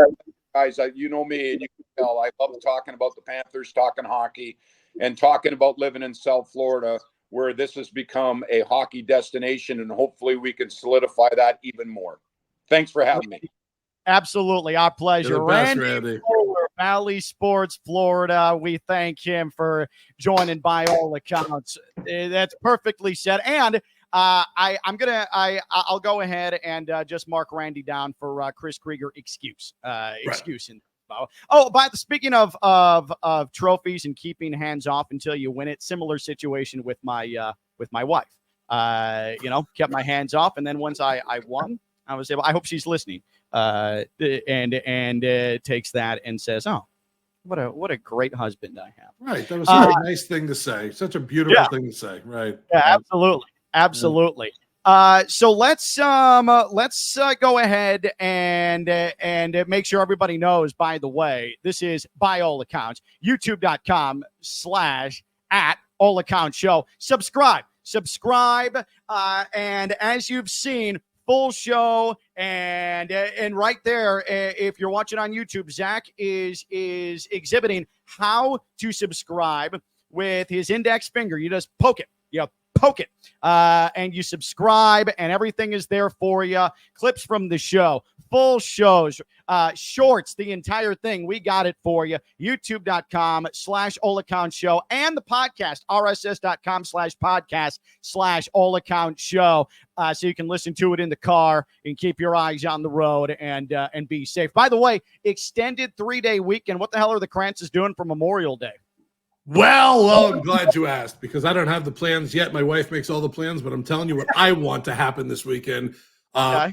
guys. You know me, and you can tell I love talking about the Panthers, talking hockey, and talking about living in South Florida, where this has become a hockey destination, and hopefully we can solidify that even more. Thanks for having me. Absolutely. Our pleasure. Randy Moller, Valley Sports Florida. We thank him for joining by all accounts. That's perfectly said. And I'll go ahead and just mark Randy down for Chris Krieger excuse. Speaking of trophies and keeping hands off until you win it, similar situation with my wife. Kept my hands off, and then once I won, I was able. I hope she's listening. And takes that and says, "Oh, what a great husband I have." Right. That was such a nice thing to say. Such a beautiful thing to say. Right. Yeah. Absolutely. So let's go ahead and make sure everybody knows, by the way, this is by all accounts, youtube.com/@allaccountsshow. Subscribe. And as you've seen, full show, and right there, if you're watching on YouTube, Zach is exhibiting how to subscribe with his index finger. You just poke it. And you subscribe, and everything is there for you. Clips from the show, full shows, shorts, the entire thing. We got it for you. YouTube.com/allaccountsshow and the podcast, RSS.com/podcast/allaccountsshow. So you can listen to it in the car and keep your eyes on the road and be safe. By the way, extended 3-day weekend. What the hell are the Krantzes doing for Memorial Day? Well, I'm glad you asked, because I don't have the plans yet. My wife makes all the plans, but I'm telling you what I want to happen this weekend.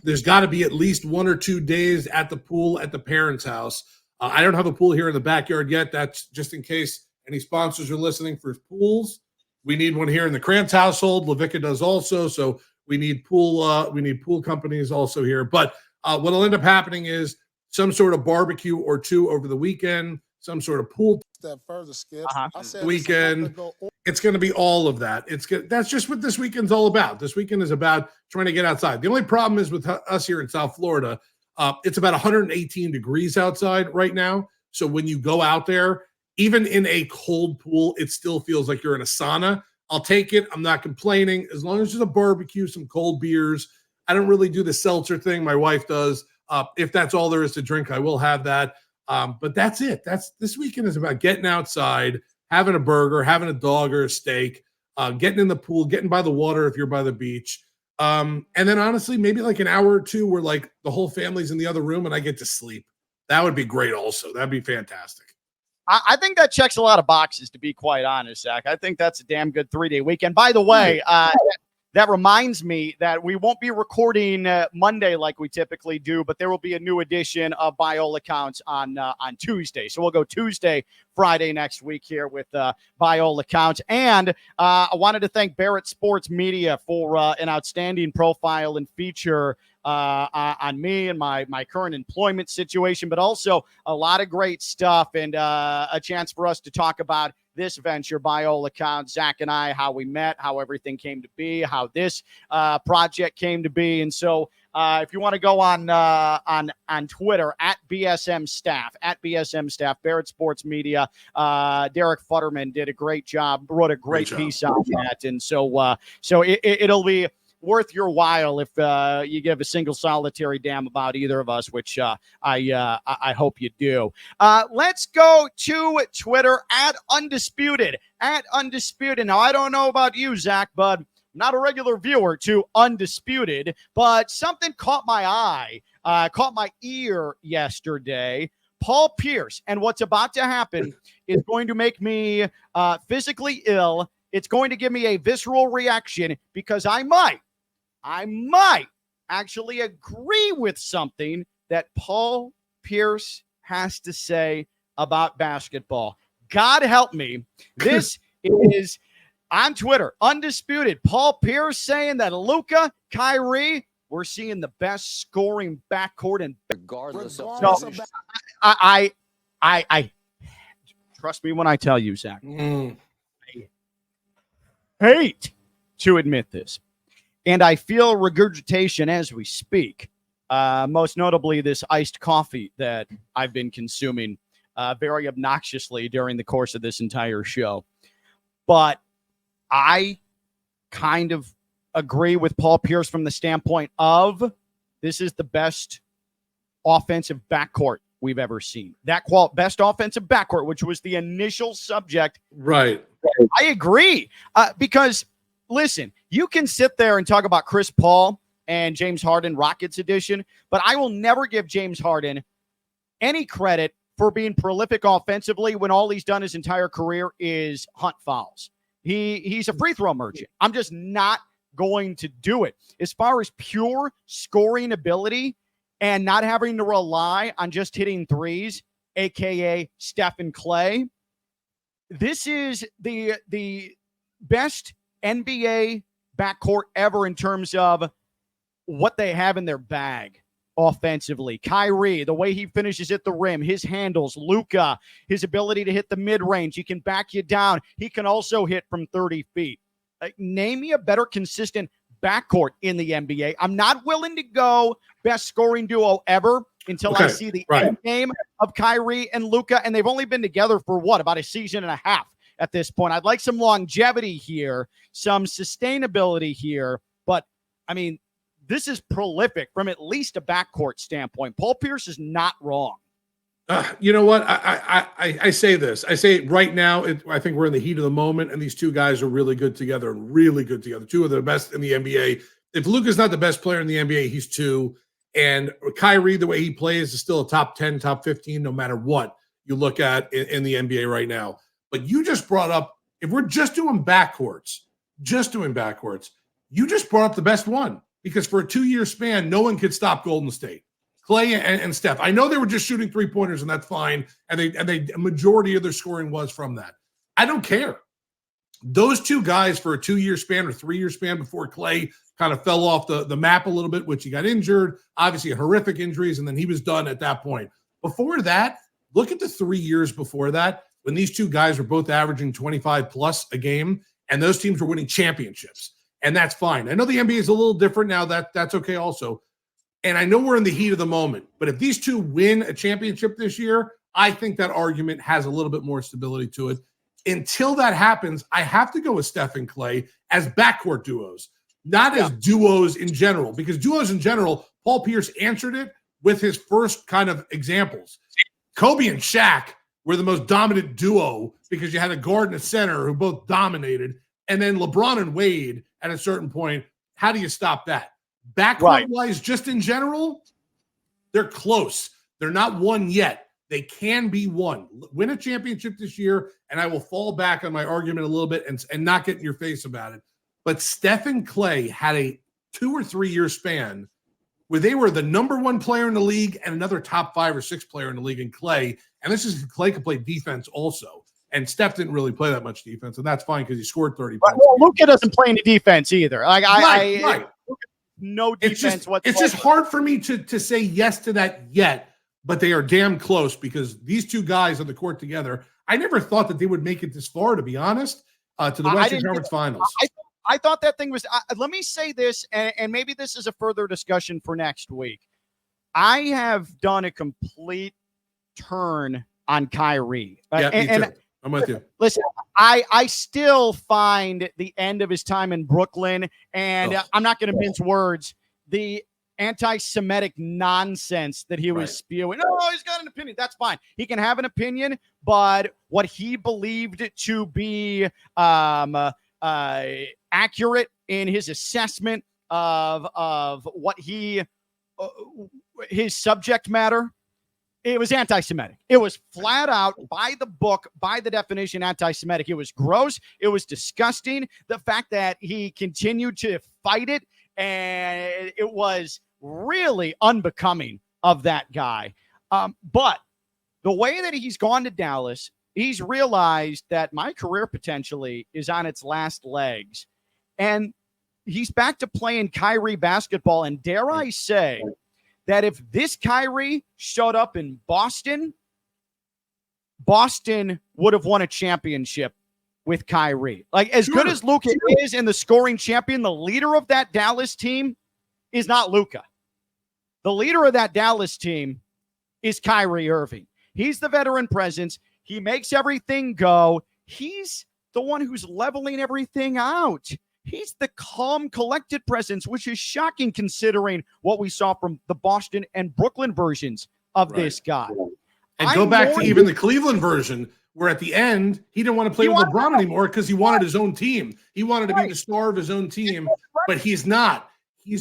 There's got to be at least 1 or 2 days at the pool at the parents' house. I don't have a pool here in the backyard yet. That's just in case any sponsors are listening for pools. We need one here in the Krantz household. LaVica does also, so we need pool companies also here. But what'll end up happening is some sort of barbecue or two over the weekend, some sort of pool step further, Skip. Weekend. It's going to be all of that. That's just what this weekend's all about. This weekend is about trying to get outside. The only problem is with us here in South Florida, it's about 118 degrees outside right now. So when you go out there, even in a cold pool, it still feels like you're in a sauna. I'll take it. I'm not complaining. As long as there's a barbecue, some cold beers. I don't really do the seltzer thing. My wife does. If that's all there is to drink, I will have that. But that's it. This weekend is about getting outside, having a burger, having a dog or a steak, getting in the pool, getting by the water if you're by the beach. And then honestly, maybe like an hour or two where like the whole family's in the other room and I get to sleep. That would be great also. That'd be fantastic. I think that checks a lot of boxes, to be quite honest, Zach. I think that's a damn good 3-day weekend. By the way, that reminds me that we won't be recording Monday like we typically do, but there will be a new edition of By All Accounts on Tuesday. So we'll go Tuesday, Friday next week here with By All Accounts. And I wanted to thank Barrett Sports Media for an outstanding profile and feature on me and my current employment situation, but also a lot of great stuff and a chance for us to talk about this venture, By All Accounts, Zach and I, how we met, how everything came to be, how this project came to be. And so if you want to go on Twitter at BSM Staff, Barrett Sports Media, Derek Futterman did a great job, wrote a great piece on that. And so it'll be worth your while if you give a single solitary damn about either of us, which I hope you do. Let's go to Twitter at Undisputed. Now, I don't know about you, Zach, but I'm not a regular viewer to Undisputed, but something caught my eye, caught my ear yesterday. Paul Pierce, and what's about to happen is going to make me physically ill. It's going to give me a visceral reaction because I might actually agree with something that Paul Pierce has to say about basketball. God help me. This is on Twitter, Undisputed. Paul Pierce saying that Luka, Kyrie, we're seeing the best scoring backcourt and Regardless of so, I trust me when I tell you, Zach. I hate to admit this, and I feel regurgitation as we speak. Most notably, this iced coffee that I've been consuming very obnoxiously during the course of this entire show. But I kind of agree with Paul Pierce from the standpoint of this is the best offensive backcourt we've ever seen. That best offensive backcourt, which was the initial subject. Right. I agree. Because, listen, you can sit there and talk about Chris Paul and James Harden Rockets edition, but I will never give James Harden any credit for being prolific offensively when all he's done his entire career is hunt fouls. He's a free throw merchant. I'm just not going to do it. As far as pure scoring ability and not having to rely on just hitting threes, aka Steph and Clay, this is the best NBA backcourt ever in terms of what they have in their bag offensively. Kyrie, the way he finishes at the rim, his handles, Luka, his ability to hit the mid-range. He can back you down. He can also hit from 30 feet. Name me a better consistent backcourt in the NBA. I'm not willing to go best scoring duo ever until I see the end game of Kyrie and Luka, and they've only been together for about a season and a half at this point. I'd like some longevity here, some sustainability here, but I mean, this is prolific from at least a backcourt standpoint. Paul Pierce is not wrong. You know what? I say this. I say it right now. I think we're in the heat of the moment, and these two guys are really good together and really good together. Two of the best in the NBA. If Luka's not the best player in the NBA, he's two. And Kyrie, the way he plays, is still a top 10, top 15, no matter what you look at in the NBA right now. But you just brought up, if we're just doing backcourts, you just brought up the best one. Because for a 2-year span, no one could stop Golden State. Clay and Steph. I know they were just shooting three-pointers, and that's fine. And a majority of their scoring was from that. I don't care. Those two guys for a 2-year span or 3-year span before Clay kind of fell off the map a little bit, which he got injured, obviously horrific injuries, and then he was done at that point. Before that, look at the 3 years before that when these two guys were both averaging 25 plus a game, and those teams were winning championships. And that's fine. I know the NBA is a little different now. That's okay also. And I know we're in the heat of the moment. But if these two win a championship this year, I think that argument has a little bit more stability to it. Until that happens, I have to go with Steph and Clay as backcourt duos, not as duos in general. Because duos in general, Paul Pierce answered it with his first kind of examples. Kobe and Shaq were the most dominant duo because you had a guard and a center who both dominated. And then LeBron and Wade at a certain point, how do you stop that? Backcourt-wise, just in general, they're close. They're not one yet. They can be one. Win a championship this year, and I will fall back on my argument a little bit and not get in your face about it. But Steph and Clay had a 2 or 3 year span where they were the number one player in the league and another top 5 or 6 player in the league in Clay. And this is Clay could play defense also. And Steph didn't really play that much defense, and that's fine because he scored 30 points. Well, Luka doesn't play any defense either. Right. No defense whatsoever. It's just hard for me to say yes to that yet, but they are damn close because these two guys on the court together, I never thought that they would make it this far, to be honest, to the Western Conference Finals. I thought that thing was let me say this, and maybe this is a further discussion for next week. I have done a complete turn on Kyrie. Yeah, me too. I'm with you. Listen, I still find the end of his time in Brooklyn, and I'm not going to mince words, the anti-Semitic nonsense that he was spewing. Oh, he's got an opinion. That's fine. He can have an opinion, but what he believed to be accurate in his assessment of what his subject matter, it was anti-Semitic. It was flat out, by the book, by the definition, anti-Semitic. It was gross. It was disgusting. The fact that he continued to fight it, and it was really unbecoming of that guy. But the way that he's gone to Dallas, he's realized that my career potentially is on its last legs. And he's back to playing Kyrie basketball. And dare I say that if this Kyrie showed up in Boston, Boston would have won a championship with Kyrie. Like, as good as Luka is in the scoring champion, the leader of that Dallas team is not Luka. The leader of that Dallas team is Kyrie Irving. He's the veteran presence. He makes everything go. He's the one who's leveling everything out. He's the calm, collected presence, which is shocking considering what we saw from the Boston and Brooklyn versions of this guy. And go back to even the Cleveland version, where at the end, he didn't want to play with LeBron anymore because he wanted his own team. He wanted to be the star of his own team, but he's not. He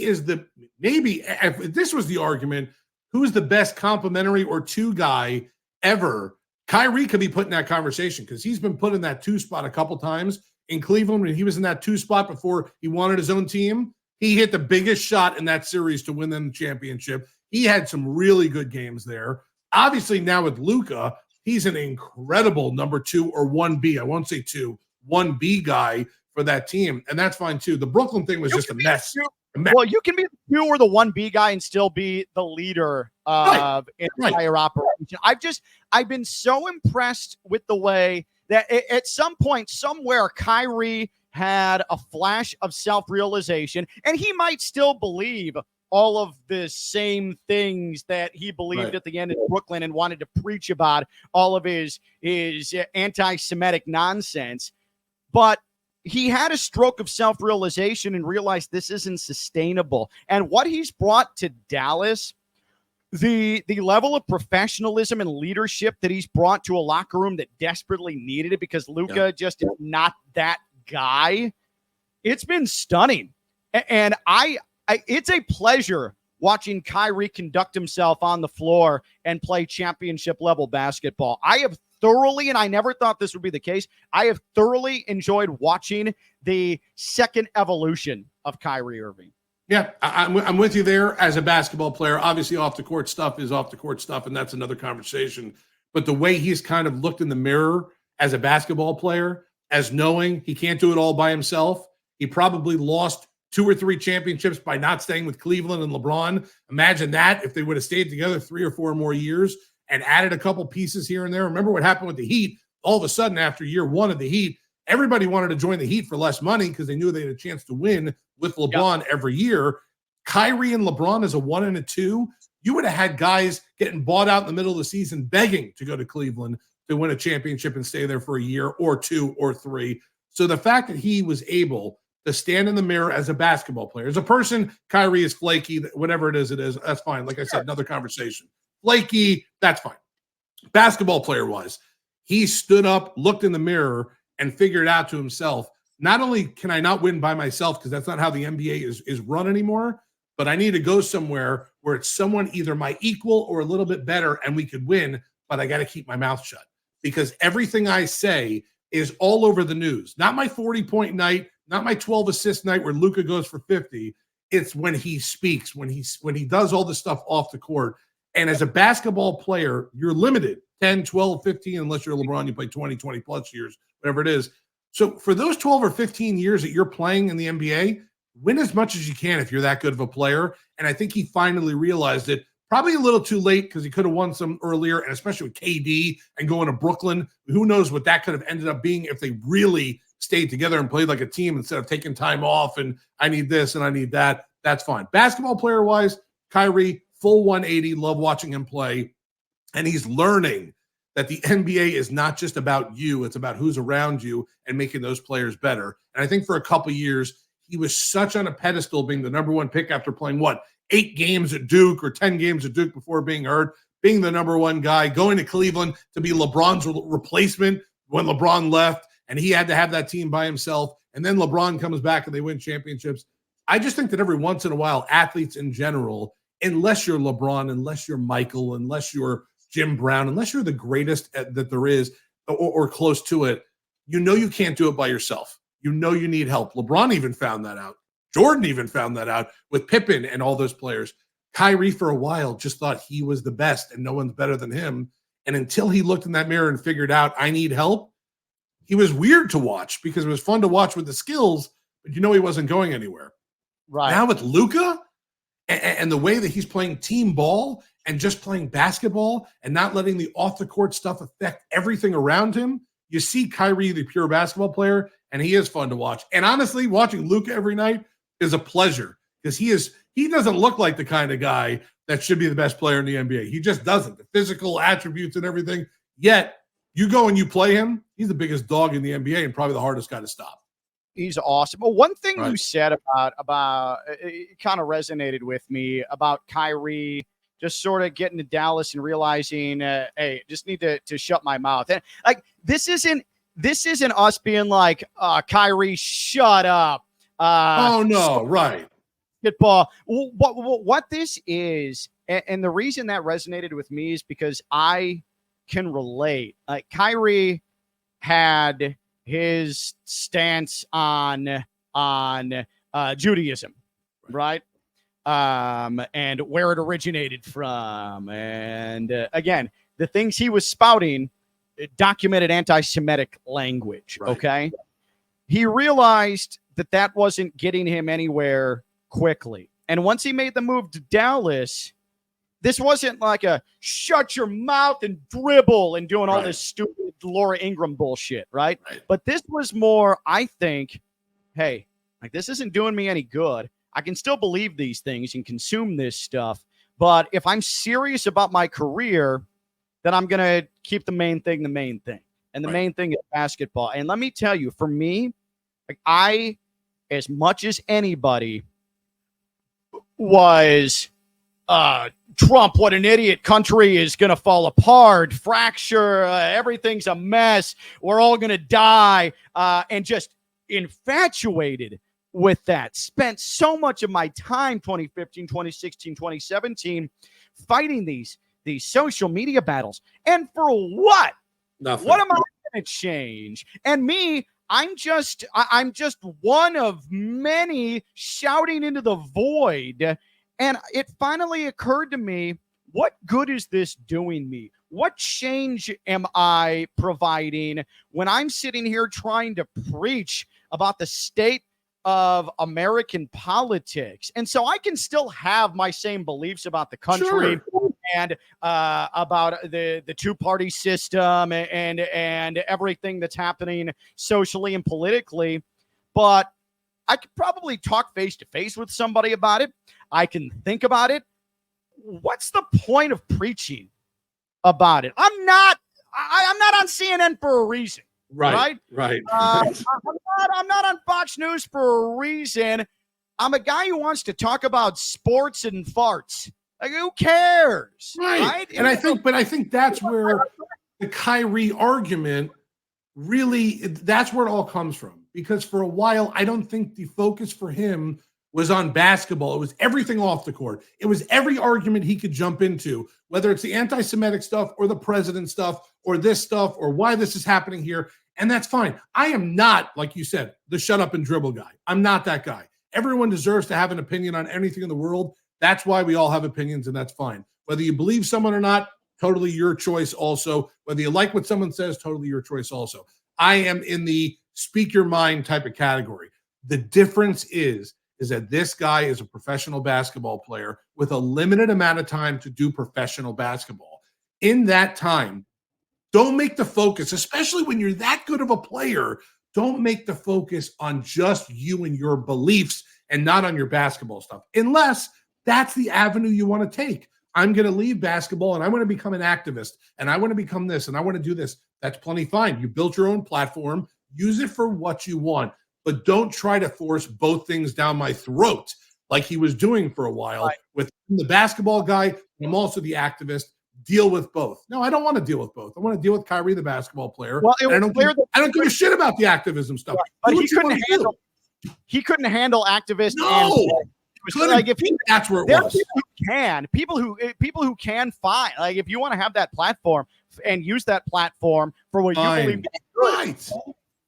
is the, maybe if this was the argument, who's the best complimentary or two guy ever? Kyrie could be put in that conversation because he's been put in that two spot a couple times in Cleveland. When he was in that two spot before he wanted his own team, he hit the biggest shot in that series to win them the championship. He had some really good games there. Obviously, now with Luka, he's an incredible number 2 or 1B. I won't say 2, 1B guy for that team. And that's fine too. The Brooklyn thing was just a mess. Well, you can be the 2 or the 1B guy and still be the leader of entire operation. I've been so impressed with the way that at some point, somewhere, Kyrie had a flash of self-realization, and he might still believe all of the same things that he believed at the end of Brooklyn and wanted to preach about, all of his anti-Semitic nonsense. But he had a stroke of self-realization and realized this isn't sustainable. And what he's brought to Dallas, the level of professionalism and leadership that he's brought to a locker room that desperately needed it because Luka just is not that guy, it's been stunning. And it's a pleasure watching Kyrie conduct himself on the floor and play championship level basketball. I have thoroughly, and I never thought this would be the case, I have thoroughly enjoyed watching the second evolution of Kyrie Irving. Yeah, I'm with you there as a basketball player. Obviously, off the court stuff is off the court stuff, and that's another conversation. But the way he's kind of looked in the mirror as a basketball player, as knowing he can't do it all by himself, he probably lost 2 or 3 championships by not staying with Cleveland and LeBron. Imagine that if they would have stayed together 3 or 4 more years and added a couple pieces here and there. Remember what happened with the Heat? All of a sudden, after year 1 of the Heat, everybody wanted to join the Heat for less money because they knew they had a chance to win with LeBron every year. Kyrie and LeBron as a 1 and a 2, you would have had guys getting bought out in the middle of the season begging to go to Cleveland to win a championship and stay there for a year or 2 or 3. So the fact that he was able to stand in the mirror as a basketball player. As a person, Kyrie is flaky, whatever it is, that's fine. Like I said, another conversation. Flaky, that's fine. Basketball player-wise, he stood up, looked in the mirror, and figured out to himself, not only can I not win by myself, because that's not how the NBA is run anymore, but I need to go somewhere where it's someone either my equal or a little bit better, and we could win, but I got to keep my mouth shut. Because everything I say is all over the news. Not my 40-point night, not my 12-assist night where Luka goes for 50. It's when he speaks, when he does all this stuff off the court. And as a basketball player, you're limited 10, 12, 15, unless you're LeBron, you play 20 plus years, whatever it is. So for those 12 or 15 years that you're playing in the NBA, win as much as you can if you're that good of a player. And I think he finally realized it, probably a little too late because he could have won some earlier, and especially with KD and going to Brooklyn. Who knows what that could have ended up being if they really stayed together and played like a team instead of taking time off and I need this and I need that. That's fine. Basketball player-wise, Kyrie, full 180, love watching him play. And he's learning that the NBA is not just about you, it's about who's around you and making those players better. And I think for a couple of years, he was such on a pedestal being the number 1 pick after playing, 8 games at Duke or 10 games at Duke before being hurt, being the number 1 guy, going to Cleveland to be LeBron's replacement when LeBron left, and he had to have that team by himself. And then LeBron comes back and they win championships. I just think that every once in a while, athletes in general, unless you're LeBron, unless you're Michael, unless you're Jim Brown, unless you're the greatest that there is or close to it, you can't do it by yourself. You need help. LeBron even found that out. Jordan even found that out with Pippen and all those players. Kyrie, for a while, just thought he was the best and no one's better than him. And until he looked in that mirror and figured out, I need help, he was weird to watch because it was fun to watch with the skills, but you know he wasn't going anywhere. Right. Now with Luka and the way that he's playing team ball and just playing basketball and not letting the off-the-court stuff affect everything around him, you see Kyrie, the pure basketball player, and he is fun to watch. And honestly, watching Luka every night is a pleasure because he doesn't look like the kind of guy that should be the best player in the NBA. He just doesn't. The physical attributes and everything. Yet, you go and you play him, he's the biggest dog in the NBA and probably the hardest guy to stop. He's awesome. Well, one thing you said about it kind of resonated with me about Kyrie just sort of getting to Dallas and realizing, hey, just need to shut my mouth. And like this isn't us being like, Kyrie, shut up. Oh no, right. Basketball. What this is, and the reason that resonated with me is because I can relate. Like Kyrie had his stance on Judaism, right? And where it originated from, and again, the things he was spouting, documented anti-Semitic language. Right. Okay, he realized that wasn't getting him anywhere quickly, and once he made the move to Dallas, this wasn't like a shut your mouth and dribble and doing all this stupid Laura Ingraham bullshit, right? But this was more, I think, hey, like this isn't doing me any good. I can still believe these things and consume this stuff. But if I'm serious about my career, then I'm going to keep the main thing the main thing. And the main thing is basketball. And let me tell you, for me, like I, as much as anybody, was Trump, what an idiot, country is going to fall apart, fracture, everything's a mess, we're all going to die, and just infatuated with that. Spent so much of my time, 2015, 2016, 2017, fighting these social media battles. And for what? Nothing. What am I going to change? And me, I'm just one of many shouting into the void. And it finally occurred to me, what good is this doing me? What change am I providing when I'm sitting here trying to preach about the state of American politics? And so I can still have my same beliefs about the country and about the two-party system and everything that's happening socially and politically. But I could probably talk face-to-face with somebody about it. I can think about it. What's the point of preaching about it? I'm not on CNN for a reason. Right. I'm not on Fox News for a reason. I'm a guy who wants to talk about sports and farts. Like, who cares? Right. And I think that's where the Kyrie argument really, that's where it all comes from. Because for a while, I don't think the focus for him was on basketball. It was everything off the court. It was every argument he could jump into, whether it's the anti-Semitic stuff or the president stuff or this stuff or why this is happening here. And that's fine. I am not, like you said, the shut up and dribble guy. I'm not that guy. Everyone deserves to have an opinion on anything in the world. That's why we all have opinions, and that's fine. Whether you believe someone or not, totally your choice also. Whether you like what someone says, totally your choice also. I am in the speak your mind type of category. The difference is that this guy is a professional basketball player with a limited amount of time to do professional basketball. In that time, don't make the focus, especially when you're that good of a player, don't make the focus on just you and your beliefs and not on your basketball stuff, unless that's the avenue you want to take. I'm going to leave basketball and I want to become an activist and I want to become this and I want to do this. That's plenty fine. You built your own platform. Use it for what you want, but don't try to force both things down my throat like he was doing for a while with the basketball guy. I'm also the activist. Deal with both. No, I don't want to deal with both. I want to deal with Kyrie, the basketball player. Well, I don't give a shit about the activism stuff. But he couldn't handle activists. No. Like if that's where it there was. are people who can find, like if you want to have that platform and use that platform for what you believe, right?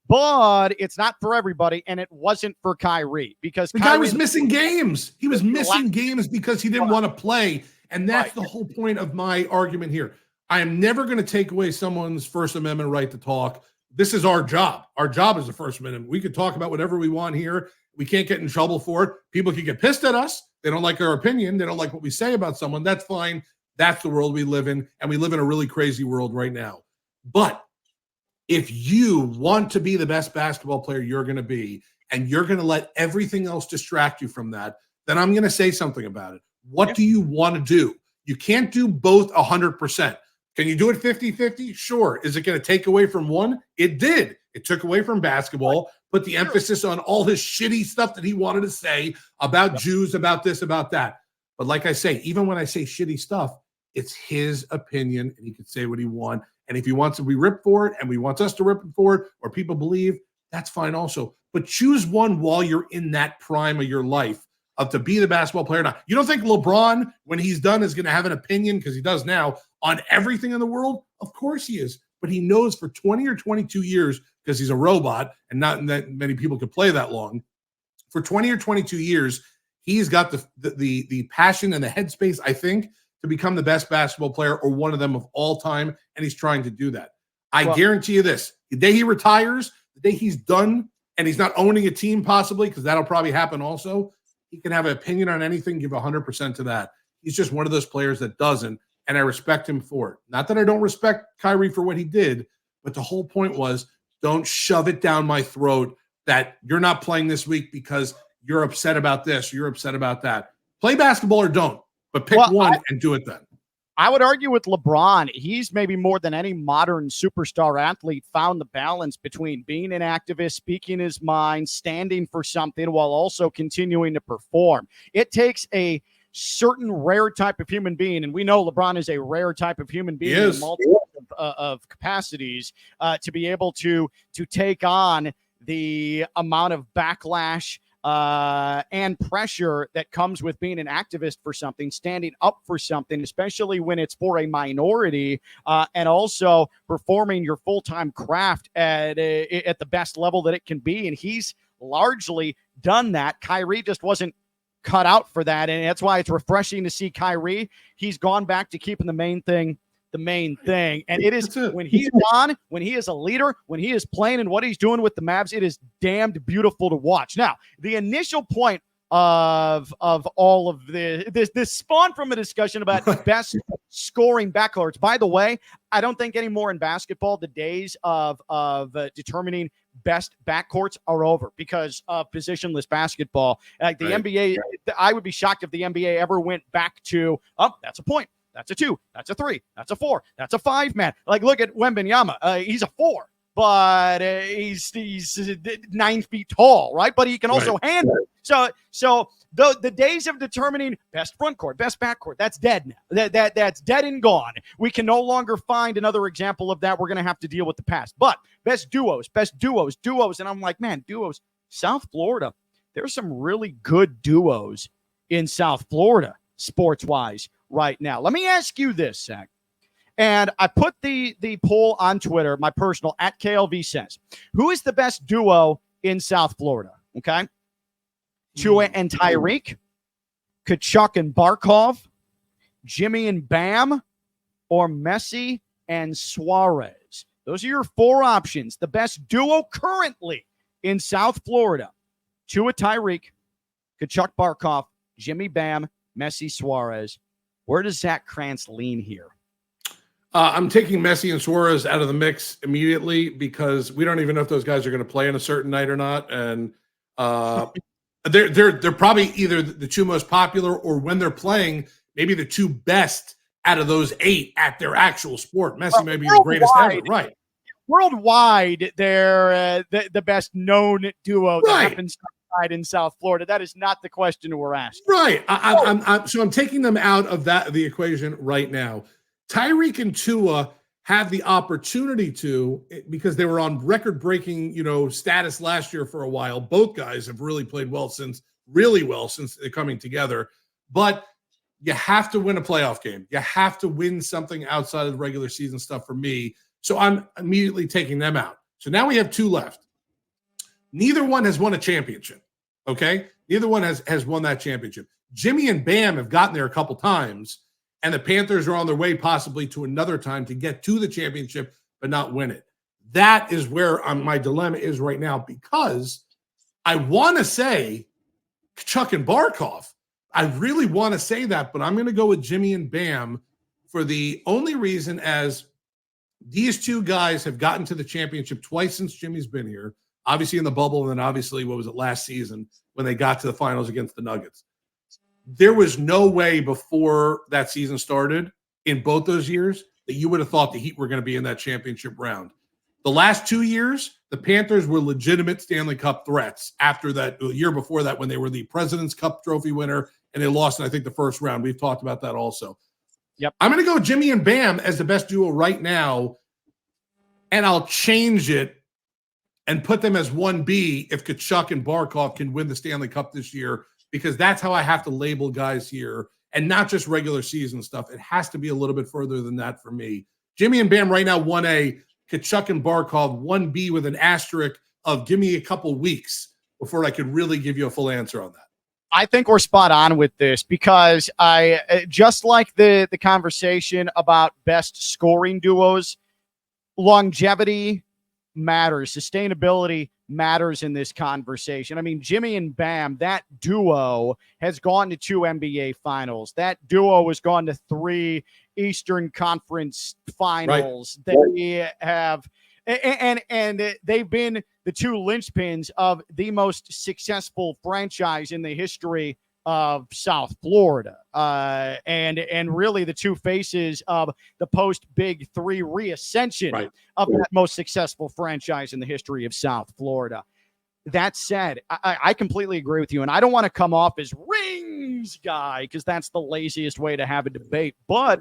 But it's not for everybody, and it wasn't for Kyrie because the guy was missing games. He was missing games because he didn't want to play, and that's the whole point of my argument here. I am never going to take away someone's First Amendment right to talk. this is our job. Our job is the First Amendment. We could talk about whatever we want here. We can't get in trouble for it. People can get pissed at us. They don't like our opinion. They don't like what we say about someone. That's fine. That's the world we live in, and we live in a really crazy world right now. But if you want to be the best basketball player you're going to be, and you're going to let everything else distract you from that, then I'm going to say something about it. What do you want to do? You can't do both 100%. Can you do it 50-50? Sure. Is it going to take away from one? It did. It took away from basketball, put the emphasis on all his shitty stuff that he wanted to say about Jews, about this, about that. But like I say, even when I say shitty stuff, it's his opinion, and he can say what he wants. And if he wants to be ripped for it, and he wants us to rip him for it, or people believe, that's fine also. But choose one while you're in that prime of your life of to be the basketball player. Now, you don't think LeBron, when he's done, is going to have an opinion, because he does now, on everything in the world? Of course he is. But he knows for 20 or 22 years, because he's a robot, and not that many people could play that long. For 20 or 22 years, he's got the passion and the headspace, I think, to become the best basketball player, or one of them of all time, and he's trying to do that. I guarantee you this. The day he retires, the day he's done, and he's not owning a team possibly, because that'll probably happen also, he can have an opinion on anything, give 100% to that. He's just one of those players that doesn't, and I respect him for it. Not that I don't respect Kyrie for what he did, but the whole point was, don't shove it down my throat that you're not playing this week because you're upset about this, you're upset about that. Play basketball or don't, but pick one and do it then. I would argue with LeBron. He's maybe more than any modern superstar athlete found the balance between being an activist, speaking his mind, standing for something while also continuing to perform. It takes a certain rare type of human being, and we know LeBron is a rare type of human being in multiple of capacities, to be able to take on the amount of backlash and pressure that comes with being an activist for something, standing up for something, especially when it's for a minority, and also performing your full-time craft at the best level that it can be. And he's largely done that. Kyrie just wasn't cut out for that, and that's why it's refreshing to see Kyrie. He's gone back to keeping the main thing. And it is when he's on, when he is a leader, when he is playing and what he's doing with the Mavs, it is damned beautiful to watch. Now, the initial point of all of this spawned from a discussion about best scoring backcourts. By the way, I don't think anymore in basketball the days of determining best backcourts are over because of positionless basketball. Like the NBA, I would be shocked if the NBA ever went back to, that's a point. That's a 2. That's a 3. That's a 4. That's a 5, man. Like, look at Wembanyama. He's a 4, but he's 9 feet tall, right? But he can also handle it. So the days of determining best front court, best back court, that's dead now. That's dead and gone. We can no longer find another example of that. We're going to have to deal with the past. But best duos. And I'm like, man, duos. South Florida, there's some really good duos in South Florida, sports-wise, right now. Let me ask you this, Zach. And I put the poll on Twitter, my personal, at KLV says, who is the best duo in South Florida? Okay. Tua and Tyreek, Tkachuk and Barkov, Jimmy and Bam, or Messi and Suarez. Those are your 4 options. The best duo currently in South Florida: Tua Tyreek, Tkachuk-Barkov, Jimmy Bam, Messi Suarez. Where does Zach Krantz lean here? I'm taking Messi and Suarez out of the mix immediately because we don't even know if those guys are going to play on a certain night or not. And they're probably either the 2 most popular, or when they're playing, maybe the 2 best out of those 8 at their actual sport. Messi may be the greatest ever, right? Worldwide, they're the best known duo that happens in South Florida. That is not the question we're asking. Right. I'm taking them out of the equation right now. Tyreek and Tua have the opportunity to, because they were on record-breaking, status last year for a while. Both guys have really played since they're coming together. But you have to win a playoff game. You have to win something outside of the regular season stuff for me. So I'm immediately taking them out. So now we have 2 left. Neither one has won a championship. Okay? Neither one has won that championship. Jimmy and Bam have gotten there a couple times, and the Panthers are on their way possibly to another time to get to the championship but not win it. That is where my dilemma is right now, because I want to say Tkachuk and Barkov. I really want to say that, but I'm going to go with Jimmy and Bam for the only reason as these two guys have gotten to the championship twice since Jimmy's been here, obviously in the bubble, and then obviously, what was it, last season when they got to the finals against the Nuggets. There was no way before that season started in both those years that you would have thought the Heat were going to be in that championship round. The last 2 years, the Panthers were legitimate Stanley Cup threats after that, the year before that, when they were the President's Cup trophy winner and they lost in, I think, the first round. We've talked about that also. Yep. I'm going to go Jimmy and Bam as the best duo right now, and I'll change it and put them as 1B if Tkachuk and Barkov can win the Stanley Cup this year, because that's how I have to label guys here, and not just regular season stuff. It has to be a little bit further than that for me. Jimmy and Bam right now, 1A. Tkachuk and Barkov, 1B with an asterisk of give me a couple weeks before I could really give you a full answer on that. I think we're spot on with this, because I just like the conversation about best scoring duos, longevity matters, sustainability matters in this conversation. I mean, Jimmy and Bam, that duo has gone to 2 NBA finals. That duo has gone to 3 Eastern Conference finals. Right. They have, and they've been the 2 linchpins of the most successful franchise in the history of South Florida, and really the 2 faces of the post Big 3 reascension of that most successful franchise in the history of South Florida. That said, I completely agree with you, and I don't want to come off as rings guy, because that's the laziest way to have a debate. But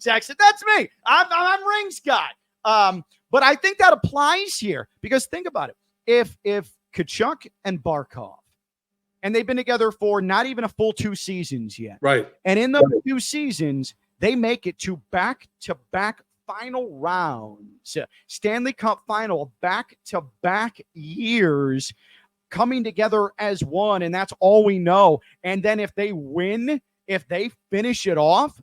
Zach said, "That's me. I'm rings guy." But I think that applies here, because think about it: if Tkachuk and Barkov, and they've been together for not even a full 2 seasons yet. Right. And in those 2 seasons, they make it to back-to-back final rounds, Stanley Cup final, back-to-back years coming together as one, and that's all we know. And then if they win, if they finish it off,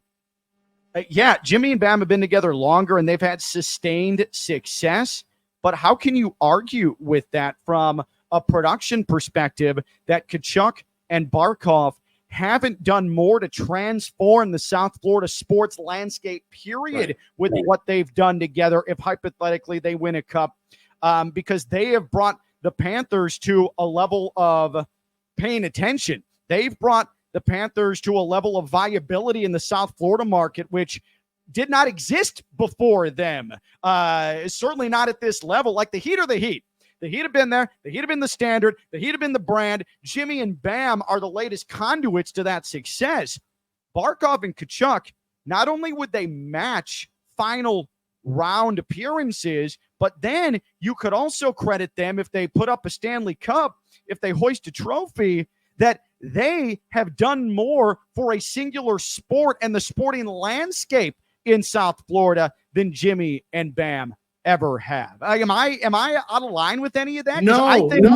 Jimmy and Bam have been together longer, and they've had sustained success. But how can you argue with that from a production perspective, that Tkachuk and Barkov haven't done more to transform the South Florida sports landscape, period, with what they've done together, if hypothetically they win a cup, because they have brought the Panthers to a level of paying attention. They've brought the Panthers to a level of viability in the South Florida market, which did not exist before them. Certainly not at this level. Like the Heat are the Heat. The Heat have been there. The Heat have been the standard. The Heat have been the brand. Jimmy and Bam are the latest conduits to that success. Barkov and Tkachuk, not only would they match final round appearances, but then you could also credit them if they put up a Stanley Cup, if they hoist a trophy, that they have done more for a singular sport and the sporting landscape in South Florida than Jimmy and Bam ever have. Am I out of line with any of that? I think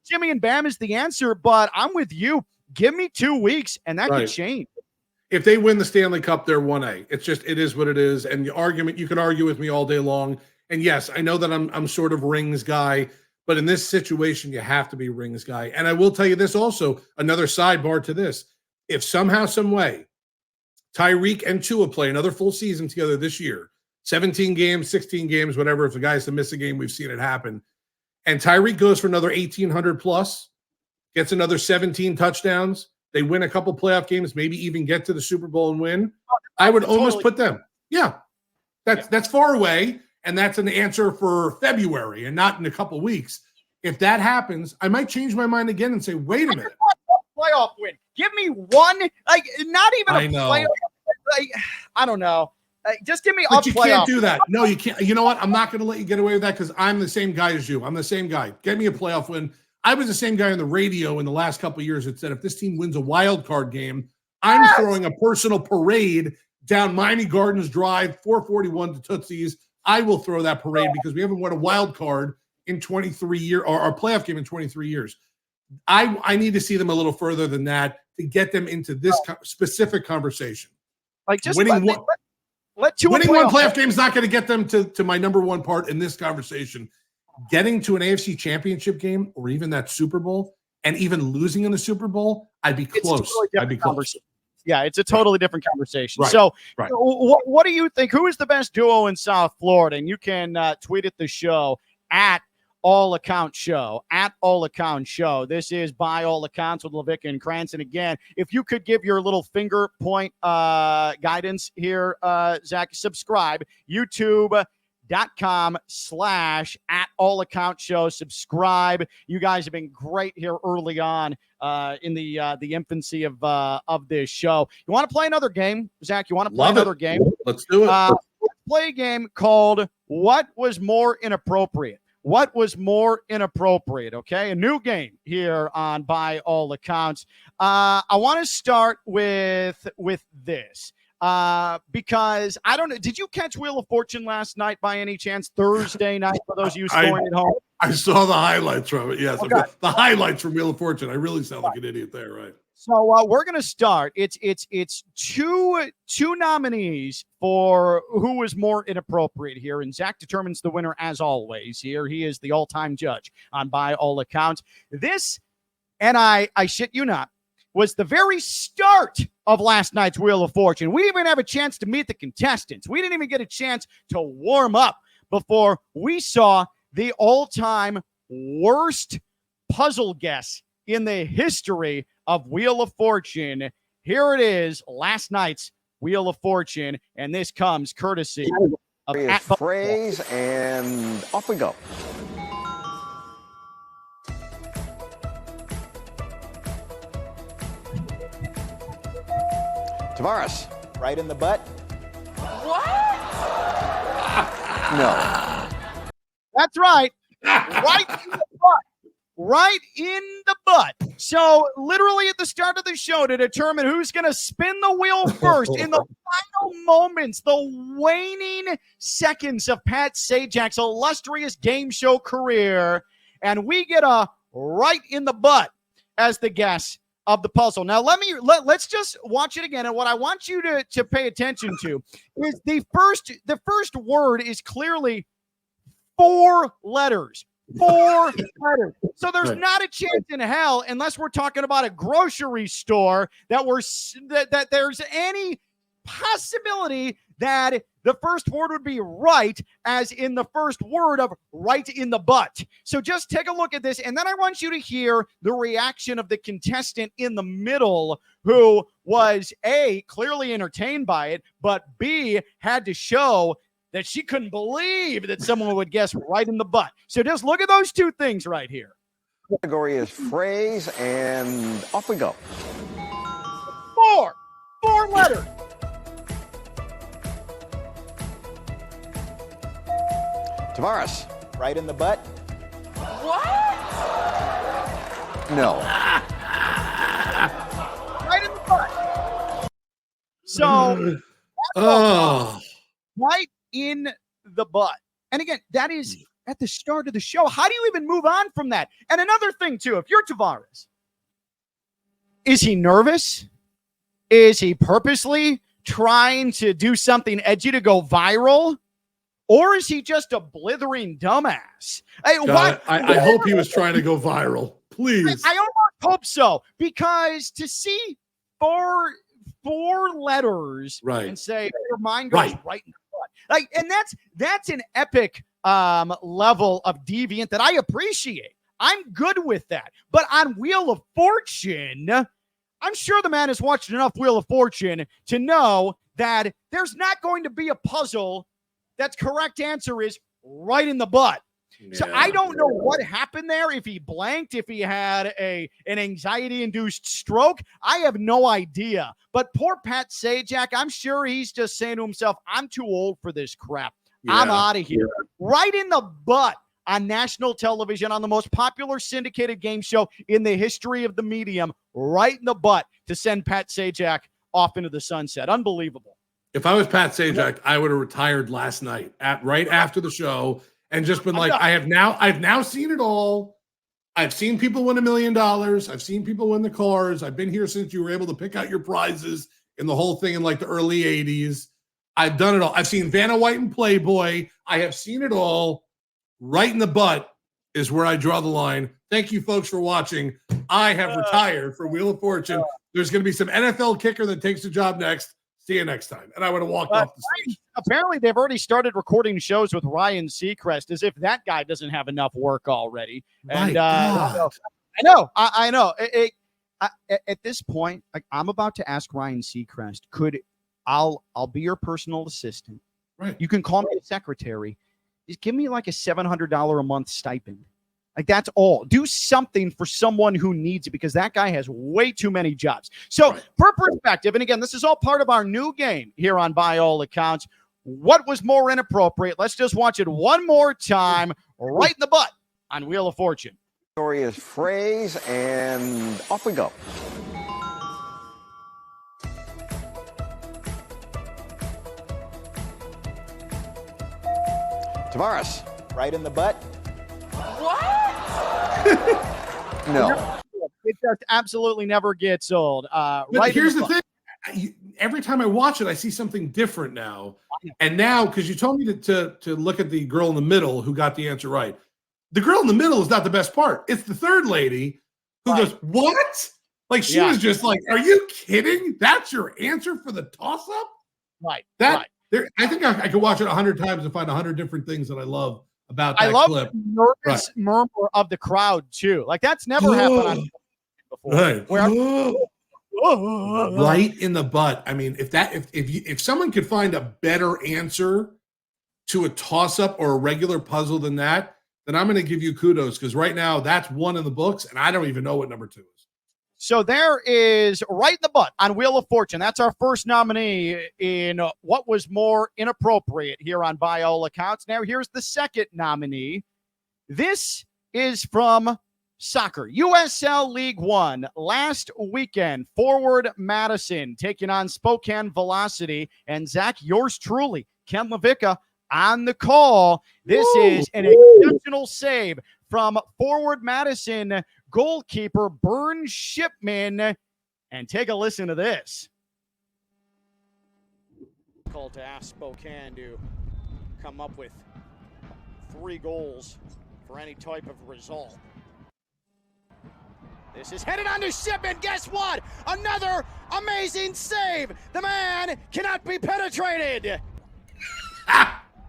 Jimmy and Bam is the answer, but I'm with you. Give me 2 weeks, and that could change. If they win the Stanley Cup, they're 1A. It is what it is. And the argument, you can argue with me all day long. And yes, I know that I'm sort of rings guy, but in this situation, you have to be rings guy. And I will tell you this also, another sidebar to this. If somehow, some way, Tyreek and Tua play another full season together this year, 17 games, 16 games, whatever. If the guy has to miss a game, we've seen it happen. And Tyreek goes for another 1,800 plus, gets another 17 touchdowns. They win a couple playoff games, maybe even get to the Super Bowl and win. I would almost put them. Yeah, that's far away, and that's an answer for February and not in a couple weeks. If that happens, I might change my mind again and say, wait a minute. Playoff win. Give me one, like not even a playoff. Like, I don't know. Just give me a playoff. You can't do that. No, you can't. You know what? I'm not going to let you get away with that because I'm the same guy as you. I'm the same guy. Get me a playoff win. I was the same guy on the radio in the last couple of years that said if this team wins a wild card game, I'm throwing a personal parade down Miami Gardens Drive, 441 to Tootsie's. I will throw that parade because we haven't won a wild card in 23 years, or our playoff game in 23 years. I need to see them a little further than that to get them into this specific conversation. Like just winning one. Let Tua winning one playoff game is not going to get them to my number one part in this conversation. Getting to an AFC championship game or even that Super Bowl and even losing in the Super Bowl, I'd be close. Totally I'd be close. Yeah, it's a totally different conversation. Right. So Right. what do you think? Who is the best duo in South Florida? And you can tweet at the show at All Account Show, at All Account Show. This is By All Accounts with Levick and Krantz. And again, if you could give your little finger point guidance here, Zach, subscribe, youtube.com/at All Account Show. Subscribe. You guys have been great here early on in the infancy of this show. You want to play another game, Zach? You want to play another game? Let's do it. Let's play a game called What Was More Inappropriate? What was more inappropriate? Okay, a new game here on By All Accounts. I want to start with this because I don't know. Did you catch Wheel of Fortune last night by any chance? Thursday night for those of you scoring at home. I saw the highlights from it. Yes, Okay. the highlights from Wheel of Fortune. I really sound like an idiot there, right? So we're gonna start. It's two nominees for who was more inappropriate here, and Zach determines the winner as always. Here he is, the all-time judge on By All Accounts. This, and I shit you not, was the very start of last night's Wheel of Fortune. We didn't even have a chance to meet the contestants. We didn't even get a chance to warm up before we saw the all-time worst puzzle guess in the history of Wheel of Fortune. Here it is, last night's Wheel of Fortune, and this comes courtesy of phrase, and off we go. Tavares, right in the butt. What? No. That's right. Right in the butt. Right in the butt. So literally at the start of the show to determine who's going to spin the wheel first in the final moments, the waning seconds of Pat Sajak's illustrious game show career. And we get a right in the butt as the guess of the puzzle. Now let's just watch it again. And what I want you to pay attention to is the first word is clearly 4 letters. 4 letters. So there's not a chance in hell, unless we're talking about a grocery store, that there's any possibility that the first word would be right, as in the first word of right in the butt. So just take a look at this, and then I want you to hear the reaction of the contestant in the middle, who was A, clearly entertained by it, but B, had to show that she couldn't believe that someone would guess right in the butt. So just look at those two things right here. Category is phrase, and off we go. 4 letters. Tavares, right in the butt. What? No. Right in the butt. So, right in the butt. And again, that is at the start of the show. How do you even move on from that? And another thing, too, if you're Tavares, is he nervous? Is he purposely trying to do something edgy to go viral? Or is he just a blithering dumbass? I hope he was trying to go viral. Please. I almost hope so, because to see four letters and say your mind goes right in the butt. Like, and that's an epic level of deviant that I appreciate. I'm good with that. But on Wheel of Fortune, I'm sure the man has watched enough Wheel of Fortune to know that there's not going to be a puzzle that's correct answer is right in the butt. Yeah, so I don't know what happened there, if he blanked, if he had an anxiety-induced stroke. I have no idea. But poor Pat Sajak, I'm sure he's just saying to himself, I'm too old for this crap. Yeah. I'm out of here. Right in the butt on national television on the most popular syndicated game show in the history of the medium. Right in the butt to send Pat Sajak off into the sunset. Unbelievable. If I was Pat Sajak, I would have retired last night right after the show and just been like, I've now seen it all. I've seen people win $1 million. I've seen people win the cars. I've been here since you were able to pick out your prizes in the whole thing in like the early 80s. I've done it all. I've seen Vanna White and Playboy. I have seen it all. Right in the butt is where I draw the line. Thank you, folks, for watching. I have retired from Wheel of Fortune. There's going to be some NFL kicker that takes the job next. See you next time. And I would have walked off the stage. Apparently, they've already started recording shows with Ryan Seacrest, as if that guy doesn't have enough work already. And I know. At this point, like, I'm about to ask Ryan Seacrest, I'll be your personal assistant. Right. You can call me a secretary. Just give me like a $700 a month stipend. Like, that's all. Do something for someone who needs it, because that guy has way too many jobs. So for perspective, and again, this is all part of our new game here on By All Accounts. What was more inappropriate? Let's just watch it one more time, right in the butt on Wheel of Fortune. Story is phrase, and off we go. Tavares. Right in the butt? What? No. It just absolutely never gets old. But here's the thing. Every time I watch it, I see something different now. And now, because you told me to look at the girl in the middle who got the answer right. The girl in the middle is not the best part. It's the third lady who goes, what? Like, she was just like, are you kidding? That's your answer for the toss-up? Right. I think I could watch it 100 times and find 100 different things that I love about that clip. The nervous murmur of the crowd, too. Like, that's never happened on before. Right. Where right in the butt. I mean, if someone could find a better answer to a toss-up or a regular puzzle than that, then I'm going to give you kudos, because right now that's one in the books, and I don't even know what number 2 is. So there is right in the butt on Wheel of Fortune. That's our first nominee in what was more inappropriate here on By All Accounts. Now here's the second nominee. This is from soccer, USL League One. Last weekend, Forward Madison taking on Spokane Velocity, and Zach, yours truly, Ken LaVicka, on the call. This is an exceptional save from Forward Madison goalkeeper Burn Shipman. And take a listen to this. Call to ask Spokane to come up with 3 goals for any type of result. This is headed on to Shipman. Guess what? Another amazing save. The man cannot be penetrated.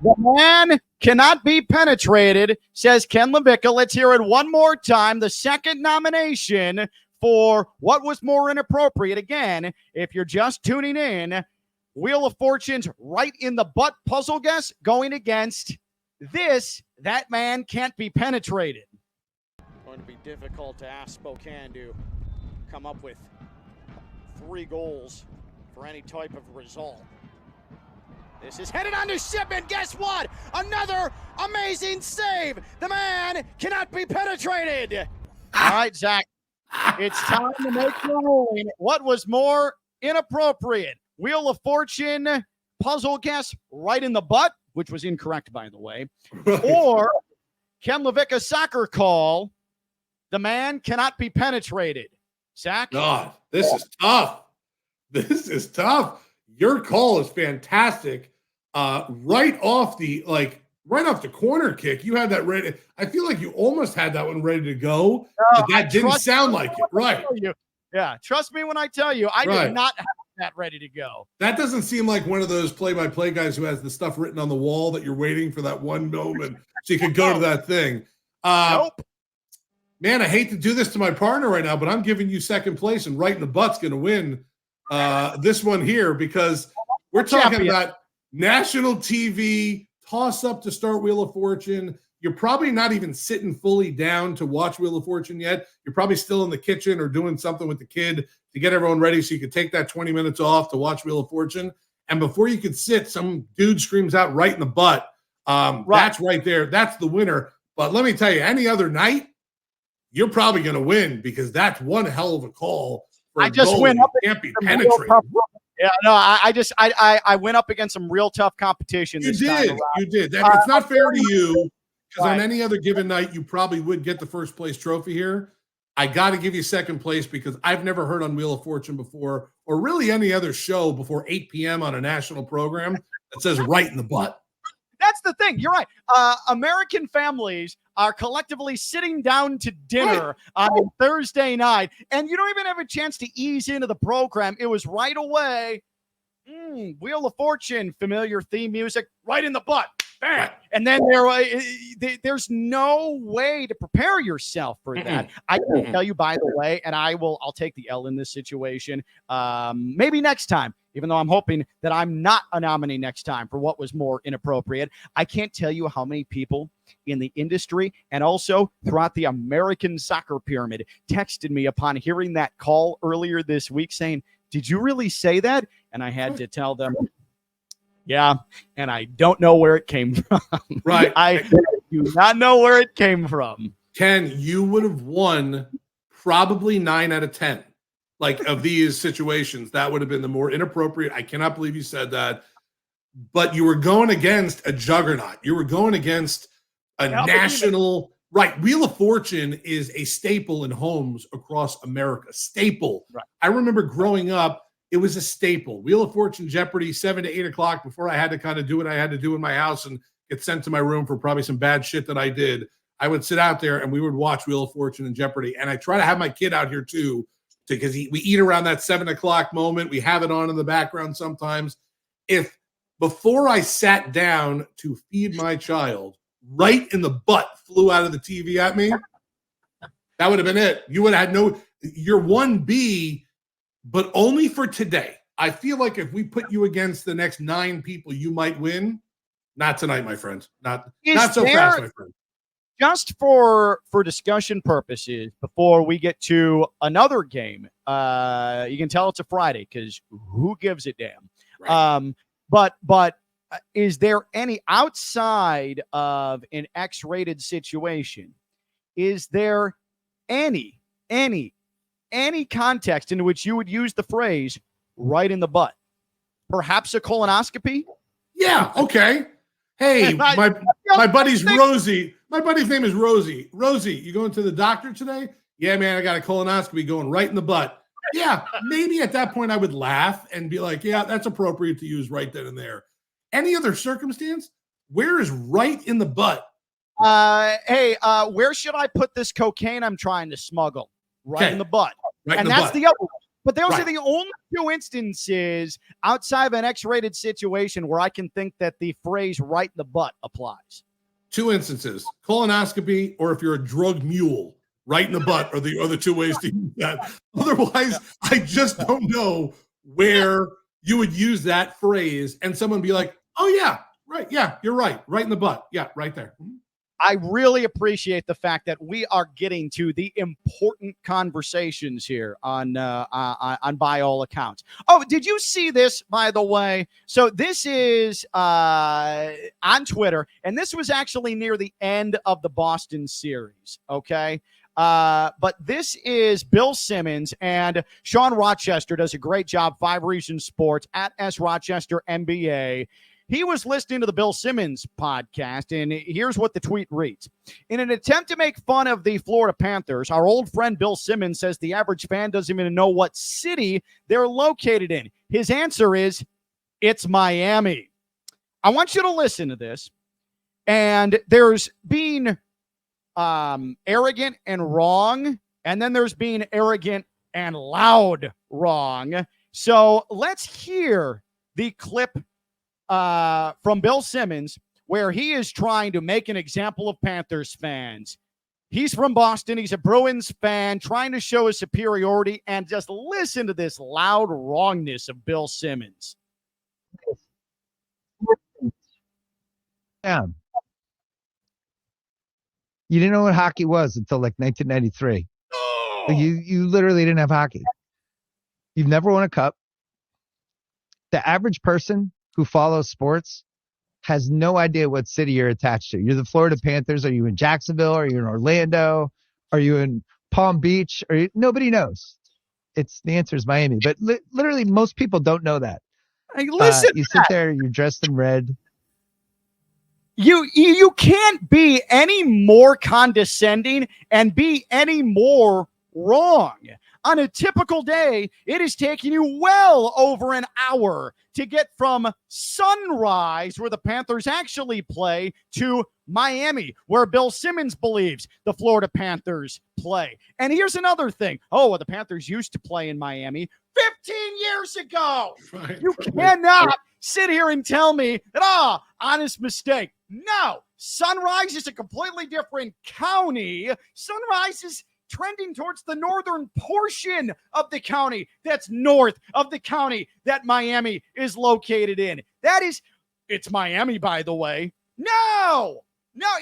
The man cannot be penetrated, says Ken LaVicka. Let's hear it one more time. The second nomination for what was more inappropriate. Again, if you're just tuning in, Wheel of Fortune's right in the butt puzzle guess going against this. That man can't be penetrated. Going to be difficult to ask Spokane to come up with 3 goals for any type of result. This is headed on to Shipman. Guess what? Another amazing save. The man cannot be penetrated. All right, Zach. It's time to make your ruling. What was more inappropriate? Wheel of Fortune puzzle guess right in the butt, which was incorrect, by the way. Or Ken LaVicka soccer call. The man cannot be penetrated. Zach? God, this is tough. This is tough. Your call is fantastic. Right off the corner kick, you had that ready. I feel like you almost had that one ready to go, but that didn't sound like it. Right. Yeah, trust me when I tell you, I did not have that ready to go. That doesn't seem like one of those play-by-play guys who has the stuff written on the wall that you're waiting for that one moment so you can go to that thing. Nope. Man, I hate to do this to my partner right now, but I'm giving you second place, and right in the butt's going to win this one here, because we're talking about national TV toss-up to start Wheel of Fortune. You're probably not even sitting fully down to watch Wheel of Fortune yet. You're probably still in the kitchen or doing something with the kid to get everyone ready so you could take that 20 minutes off to watch Wheel of Fortune. And before you could sit, some dude screams out right in the butt. That's right there. That's the winner. But let me tell you, any other night, you're probably going to win, because that's one hell of a call. I just went up. Can't be penetrated. Yeah, no, I went up against some real tough competition. You did. It's not fair to you, because on any other given night, you probably would get the first place trophy here. I got to give you second place because I've never heard on Wheel of Fortune before, or really any other show before 8 p.m. on a national program that says right in the butt. That's the thing. You're right. American families are collectively sitting down to dinner on Thursday night, and you don't even have a chance to ease into the program. It was right away. Wheel of Fortune, familiar theme music, right in the butt. Bam. And then there's no way to prepare yourself for that. I can tell you, by the way, and I'll take the L in this situation. Maybe next time, even though I'm hoping that I'm not a nominee next time for what was more inappropriate. I can't tell you how many people in the industry and also throughout the American soccer pyramid texted me upon hearing that call earlier this week saying, "Did you really say that?" And I had to tell them, yeah, and I don't know where it came from. Right. I do not know where it came from. Ken, you would have won probably 9 out of 10. Like, of these situations, that would have been the more inappropriate. I cannot believe you said that. But you were going against a juggernaut. You were going against a national. Right. Wheel of Fortune is a staple in homes across America. Staple. Right. I remember growing up, it was a staple. Wheel of Fortune, Jeopardy, 7 to 8 o'clock before I had to kind of do what I had to do in my house and get sent to my room for probably some bad shit that I did. I would sit out there and we would watch Wheel of Fortune and Jeopardy. And I try to have my kid out here too, because we eat around that 7 o'clock moment. We have it on in the background sometimes. If before I sat down to feed my child, right in the butt flew out of the TV at me, that would have been it. You would have had you're 1B, but only for today. I feel like if we put you against the next 9 people, you might win. Not tonight, my friend. Not so fast, my friend. Just for discussion purposes, before we get to another game, you can tell it's a Friday because who gives a damn? Right. But is there any, outside of an X-rated situation, is there any context in which you would use the phrase right in the butt? Perhaps a colonoscopy? Yeah, okay. Hey, my buddy's Rosie. My buddy's name is Rosie. Rosie, you going to the doctor today? Yeah, man, I got a colonoscopy going right in the butt. Yeah, maybe at that point I would laugh and be like, yeah, that's appropriate to use right then and there. Any other circumstance? Where is right in the butt? Hey, where should I put this cocaine I'm trying to smuggle? Right in the butt. Right and in the that's butt. the other one. But those are the only 2 instances outside of an X-rated situation where I can think that the phrase right in the butt applies. 2 instances, colonoscopy, or if you're a drug mule, right in the butt are the other 2 ways to use that. Otherwise, I just don't know where you would use that phrase and someone be like, oh, yeah, right. Yeah, you're right. Right in the butt. Yeah, right there. I really appreciate the fact that we are getting to the important conversations here on by all accounts. Oh, did you see this, by the way? So this is on Twitter, and this was actually near the end of the Boston series, okay? But this is Bill Simmons, and Sean Rochester does a great job, 5 Reasons Sports, at S Rochester NBA. He was listening to the Bill Simmons podcast, and here's what the tweet reads. In an attempt to make fun of the Florida Panthers, our old friend Bill Simmons says the average fan doesn't even know what city they're located in. His answer is, it's Miami. I want you to listen to this. And there's being arrogant and wrong, and then there's being arrogant and loud wrong. So let's hear the clip from Bill Simmons, where he is trying to make an example of Panthers fans. He's from Boston. He's a Bruins fan, trying to show his superiority, and just listen to this loud wrongness of Bill Simmons. Yeah. You didn't know what hockey was until like 1993. Oh. You literally didn't have hockey. You've never won a cup. The average person who follows sports has no idea what city you're attached to. You're the Florida Panthers. Are you in Jacksonville? Are you in Orlando? Are you in Palm Beach? Nobody knows. The answer is Miami. But literally, most people don't know that. Hey, listen, you sit there, you're dressed in red. You can't be any more condescending and be any more Wrong. On a typical day, it is taking you well over an hour to get from Sunrise, where the Panthers actually play, to Miami, where Bill Simmons believes the Florida Panthers play. And here's another thing. Oh, well, the Panthers used to play in Miami 15 years ago. Right. You cannot sit here and tell me that, honest mistake. No, Sunrise is a completely different county. Sunrise is trending towards the northern portion of the county that's north of the county that Miami is located in. It's Miami, by the way. No,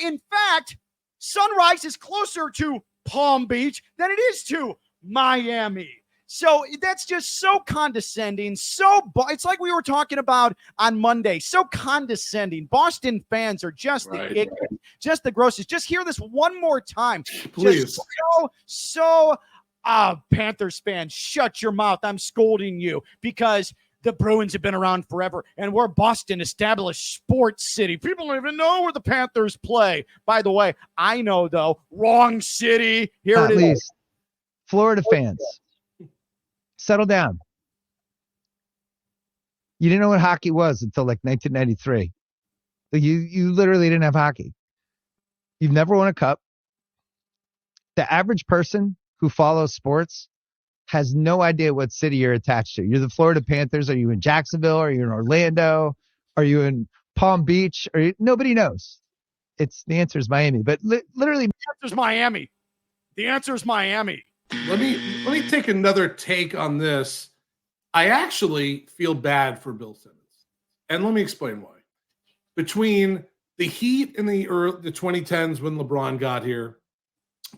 in fact, Sunrise is closer to Palm Beach than it is to Miami. So that's just so condescending. It's like we were talking about on Monday. So condescending. Boston fans are just the ignorant, just the grossest. Just hear this one more time. Please. Panthers fans, shut your mouth. I'm scolding you because the Bruins have been around forever, and we're Boston, established sports city. People don't even know where the Panthers play. By the way, I know, though. Wrong city. Here it is. Please. Florida fans, settle down. You didn't know what hockey was until like 1993. You literally didn't have hockey. You've never won a cup. The average person who follows sports has no idea what city you're attached to. You're the Florida Panthers. Are you in Jacksonville? Are you in Orlando? Are you in Palm Beach? Nobody knows. The answer is Miami. But literally, the answer is Miami. The answer is Miami. Let me take another take on this. I actually feel bad for Bill Simmons, and let me explain why. Between the Heat in the 2010s when LeBron got here,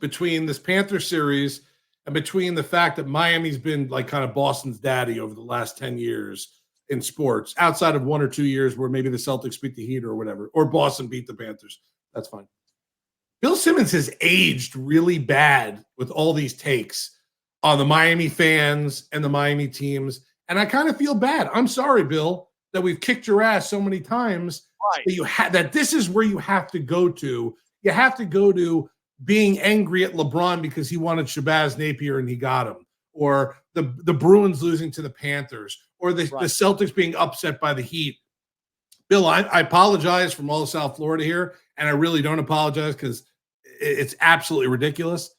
between this Panther series, and between the fact that Miami's been like kind of Boston's daddy over the last 10 years in sports, outside of 1 or 2 years where maybe the Celtics beat the Heat or whatever, or Boston beat the Panthers. That's fine. Bill Simmons has aged really bad with all these takes on the Miami fans and the Miami teams. And I kind of feel bad. I'm sorry, Bill, that we've kicked your ass so many times that this is where you have to go to. You have to go to being angry at LeBron because he wanted Shabazz Napier and he got him, or the Bruins losing to the Panthers, or the Celtics being upset by the Heat. Bill, I apologize from all of South Florida here, and I really don't apologize because it's absolutely ridiculous.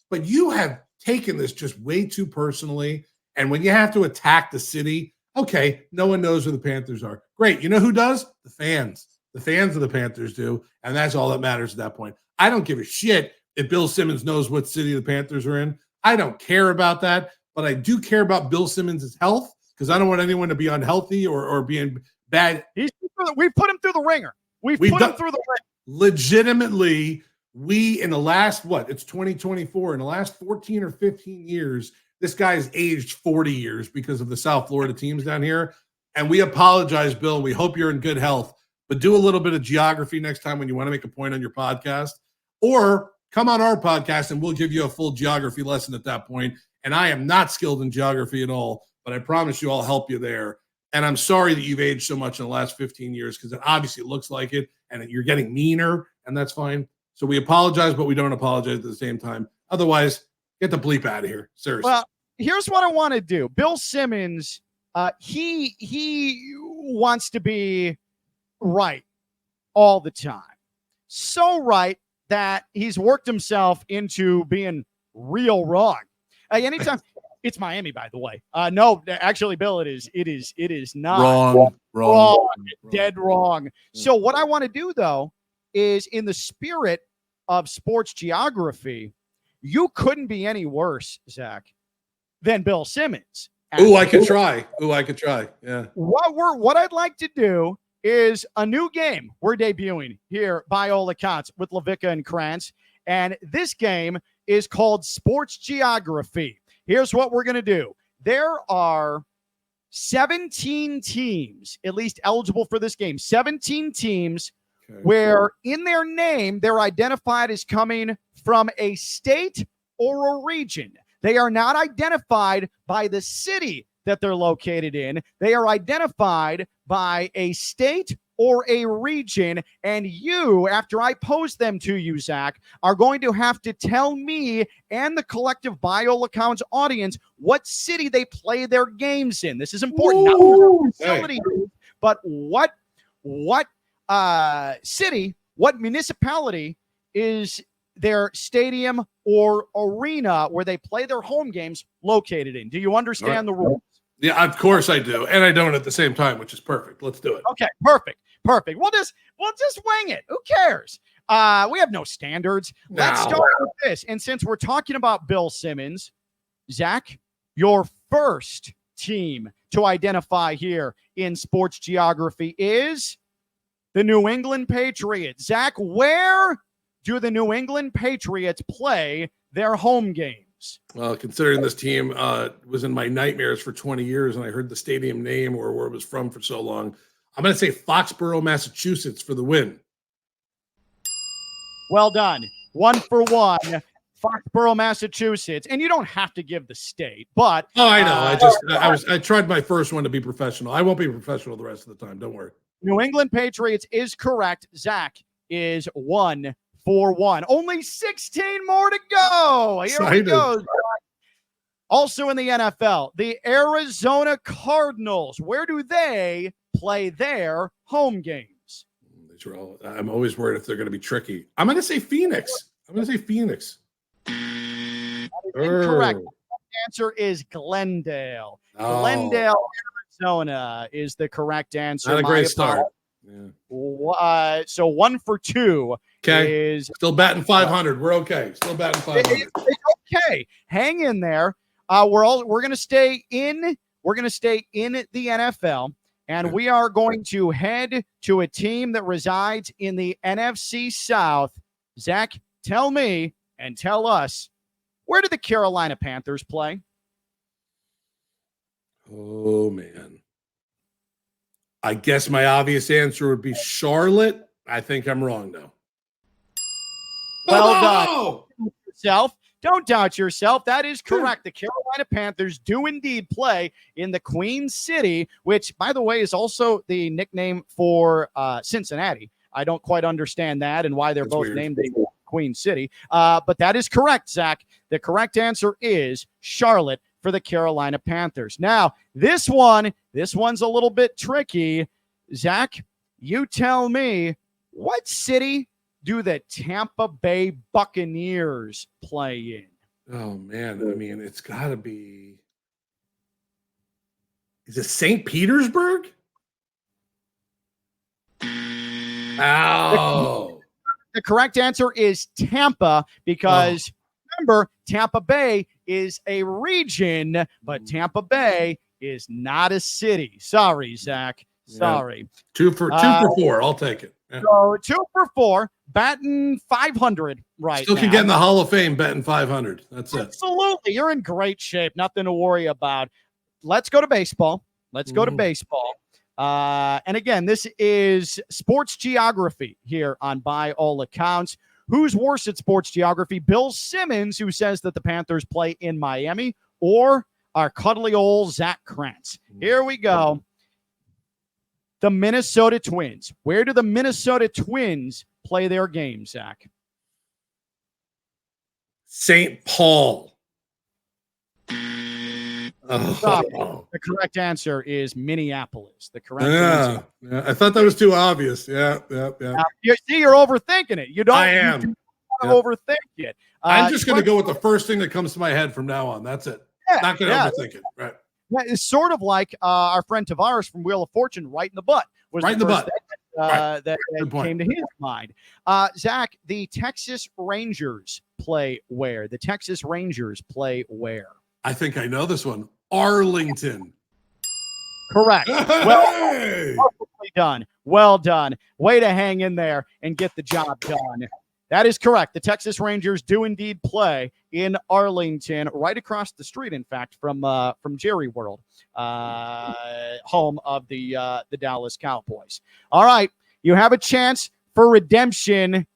But you have taken this just way too personally, and when you have to attack the city, okay, no one knows where the Panthers are. Great. You know who does? The fans. The fans of the Panthers do, and that's all that matters at that point. I don't give a shit if Bill Simmons knows what city the Panthers are in. I don't care about that, but I do care about Bill Simmons' health because I don't want anyone to be unhealthy or being bad. We've put him through the ringer. We've put him through the ringer. Legitimately, we in the last, it's 2024, in the last 14 or 15 years, this guy's aged 40 years because of the South Florida teams down here. And we apologize, Bill. We hope you're in good health. But do a little bit of geography next time when you want to make a point on your podcast. Or come on our podcast and we'll give you a full geography lesson at that point. And I am not skilled in geography at all, but I promise you I'll help you there. And I'm sorry that you've aged so much in the last 15 years because it obviously looks like it, and you're getting meaner, and that's fine. So we apologize, but we don't apologize at the same time. Otherwise, get the bleep out of here. Seriously. Well, here's what I want to do. Bill Simmons, he wants to be right all the time. So right that he's worked himself into being real wrong. Anytime it's Miami, by the way. No, actually, Bill, it is not wrong. Dead wrong. So what I want to do though is, in the spirit of sports geography, you couldn't be any worse, Zach, than Bill Simmons. Ooh, I could try. Yeah. What I'd like to do is a new game we're debuting here by Ola Katz with Levica and Krantz. And this game is called Sports Geography. Here's what we're going to do. There are 17 teams, at least eligible for this game, 17 teams where in their name, they're identified as coming from a state or a region. They are not identified by the city that they're located in. They are identified by a state or a region? And you, after I pose them to you, Zach, are going to have to tell me and the collective Bio Accounts audience what city they play their games in. This is important. Not what facility, but what city, what municipality is their stadium or arena where they play their home games located in. Do you understand the rules? Yeah, of course I do. And I don't at the same time, which is perfect. Let's do it. Okay, perfect. We'll just wing it. Who cares? We have no standards. Let's start with this. And since we're talking about Bill Simmons, Zach, your first team to identify here in sports geography is the New England Patriots. Zach, where do the New England Patriots play their home games? Well, considering this team was in my nightmares for 20 years and I heard the stadium name or where it was from for so long, I'm going to say Foxborough, Massachusetts for the win. Well done. 1 for 1. Foxborough, Massachusetts. And you don't have to give the state, but I know. I tried my first one to be professional. I won't be professional the rest of the time. Don't worry. New England Patriots is correct. Zach is 1 for 1. Only 16 more to go. Here we go. Also in the NFL, the Arizona Cardinals. Where do they play their home games? I'm always worried if they're going to be tricky. I'm going to say Phoenix. Incorrect. The answer is Glendale. Glendale, Arizona is the correct answer. Not a great start. Yeah. So 1 for 2. Okay. Is still batting 500. We're okay. Still batting 500. It's okay. Hang in there. We're going to stay in the NFL, and we are going to head to a team that resides in the NFC South. Zach, tell me and tell us, where do the Carolina Panthers play? Oh, man. I guess my obvious answer would be Charlotte. I think I'm wrong, though. Well done. Don't doubt yourself. That is correct. The Carolina Panthers do indeed play in the Queen City, which, by the way, is also the nickname for Cincinnati. I don't quite understand that and why they're both named the Queen City. But that is correct, Zach. The correct answer is Charlotte for the Carolina Panthers. Now, this one's a little bit tricky. Zach, you tell me, what city do the Tampa Bay Buccaneers play in? Oh, man. I mean, it's got to be. Is it St. Petersburg? Oh. The correct answer is Tampa because, remember, Tampa Bay is a region, but Tampa Bay is not a city. Sorry, Zach. Sorry. Yeah. 2 for 4. I'll take it. Yeah. So 2 for 4, batting 500 right Still can get in the Hall of Fame betting 500. That's it. Absolutely. You're in great shape. Nothing to worry about. Let's go to baseball. And again, this is sports geography here on By All Accounts. Who's worse at sports geography? Bill Simmons, who says that the Panthers play in Miami, or our cuddly old Zach Krantz? Here we go. The Minnesota Twins. Where do the Minnesota Twins play their games, Zach? St. Paul. The correct answer is Minneapolis. The correct answer. Yeah, I thought that was too obvious. Yeah. You see, you're overthinking it. You don't. I am. You don't overthink it. I'm just going to go with the first thing that comes to my head from now on. That's it. Not going to overthink it. Right. It's sort of like our friend Tavares from Wheel of Fortune, right in the butt. That came to his mind. Zach, the Texas Rangers play where? The Texas Rangers play where? I think I know this one. Arlington. Correct. Well done. Way to hang in there and get the job done. That is correct. The Texas Rangers do indeed play in Arlington, right across the street, in fact, from Jerry World, home of the Dallas Cowboys. All right, you have a chance for redemption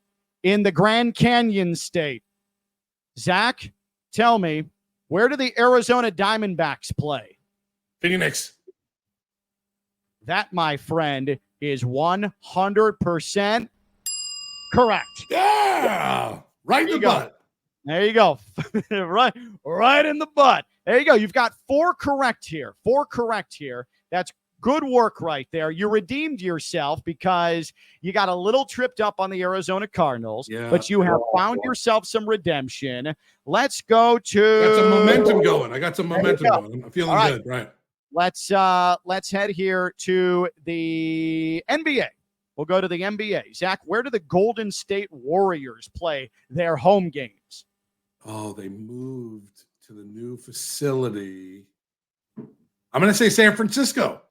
in the Grand Canyon State. Zach, tell me, where do the Arizona Diamondbacks play? Phoenix. That, my friend, is 100% correct. Yeah. Right in the butt. There you go. right in the butt. There you go. You've got 4 correct here. 4 correct here. That's good work right there. You redeemed yourself because you got a little tripped up on the Arizona Cardinals, but you have found yourself some redemption. Let's go to... Got some momentum going. I got some momentum going. I'm feeling good. Right. Let's head here to the NBA. We'll go to the NBA. Zach, where do the Golden State Warriors play their home games? Oh, they moved to the new facility. I'm going to say San Francisco.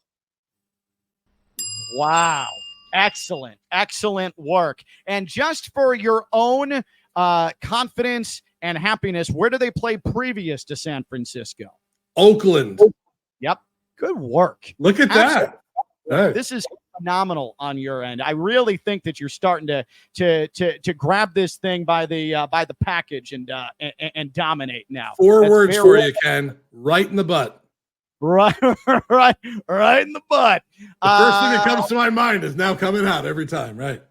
Wow. Excellent. Excellent work. And just for your own confidence and happiness, where do they play previous to San Francisco? Oakland. Yep. Good work. Look at that. Hey. This is phenomenal on your end. I really think that you're starting to grab this thing by the package and dominate now. 4 words for you, Ken. Right in the butt. Right in the butt. The first thing that comes to my mind is now coming out every time, right?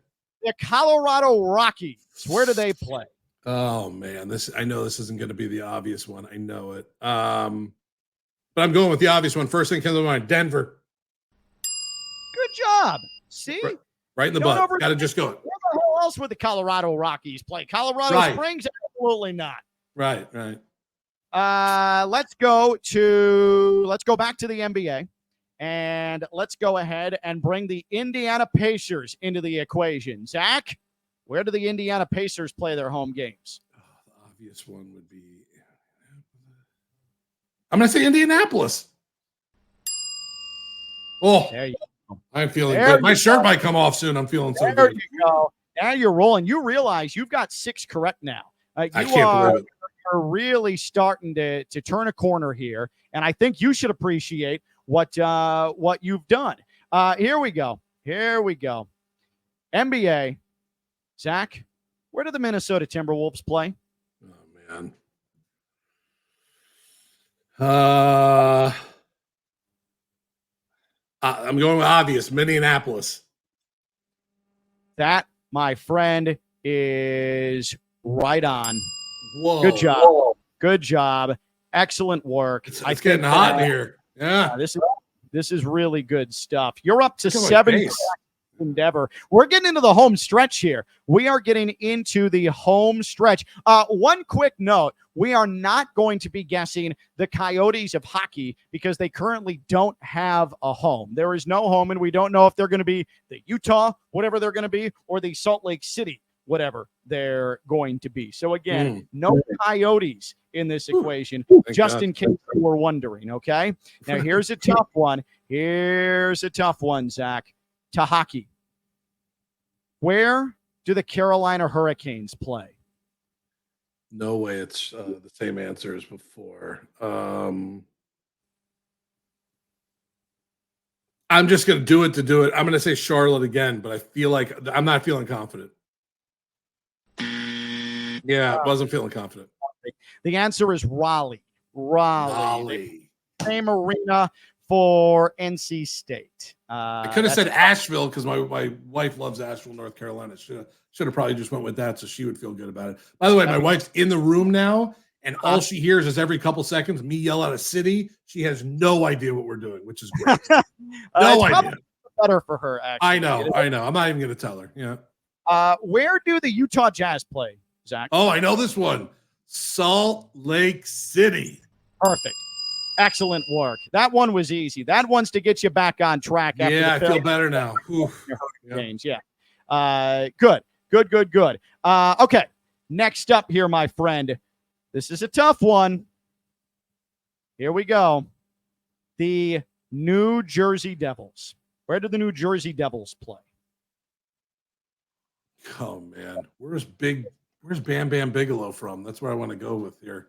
The Colorado Rockies. Where do they play? Oh man, I know this isn't going to be the obvious one. I know it. But I'm going with the obvious one. First thing comes to mind, Denver. Good job. See? Right in the butt. Got to just go. Where the hell else would the Colorado Rockies play? Colorado Springs? Absolutely not. Right. Let's go back to the NBA, and let's go ahead and bring the Indiana Pacers into the equation. Zach, where do the Indiana Pacers play their home games? The obvious one would be, I'm going to say Indianapolis. Oh, there you go. I'm feeling good. My shirt might come off soon. I'm feeling so good. There you go. Now you're rolling. You realize you've got 6 correct now. I can't believe it. You're really starting to turn a corner here, and I think you should appreciate what you've done. Here we go. NBA. Zach, where do the Minnesota Timberwolves play? Oh man. I'm going with obvious, Minneapolis. That, my friend, is right on. Whoa. Good job. Excellent work. It's getting hot in here. Yeah. This is really good stuff. You're up to 7 endeavor. We're getting into the home stretch here. We are getting into the home stretch. One quick note. We are not going to be guessing the Coyotes of hockey because they currently don't have a home. There is no home, and we don't know if they're going to be the Utah, whatever they're going to be, or the Salt Lake City, whatever they're going to be. So again, no Coyotes in this equation, just in case you were wondering, okay? Now here's a tough one. Zach. To hockey. Where do the Carolina Hurricanes play? No way it's the same answer as before. I'm just going to do it to do it. I'm going to say Charlotte again, but I feel like I'm not feeling confident. Yeah, wasn't feeling confident. The answer is Raleigh. Same arena for NC State. I could have said Asheville because my wife loves Asheville, North Carolina. Should have probably just went with that so she would feel good about it. By the way, my wife's in the room now, and all she hears is every couple seconds me yell out a city. She has no idea what we're doing, which is great. No idea. Better for her, actually. I know. I'm not even going to tell her. Yeah. Where do the Utah Jazz play, Zach? Oh, I know this one. Salt Lake City. Perfect. Excellent work. That one was easy. That one's to get you back on track. After I feel better now. Good. Okay. Next up here, my friend. This is a tough one. Here we go. The New Jersey Devils. Where do the New Jersey Devils play? Oh man, where's Bam Bam Bigelow from? That's where I want to go with here.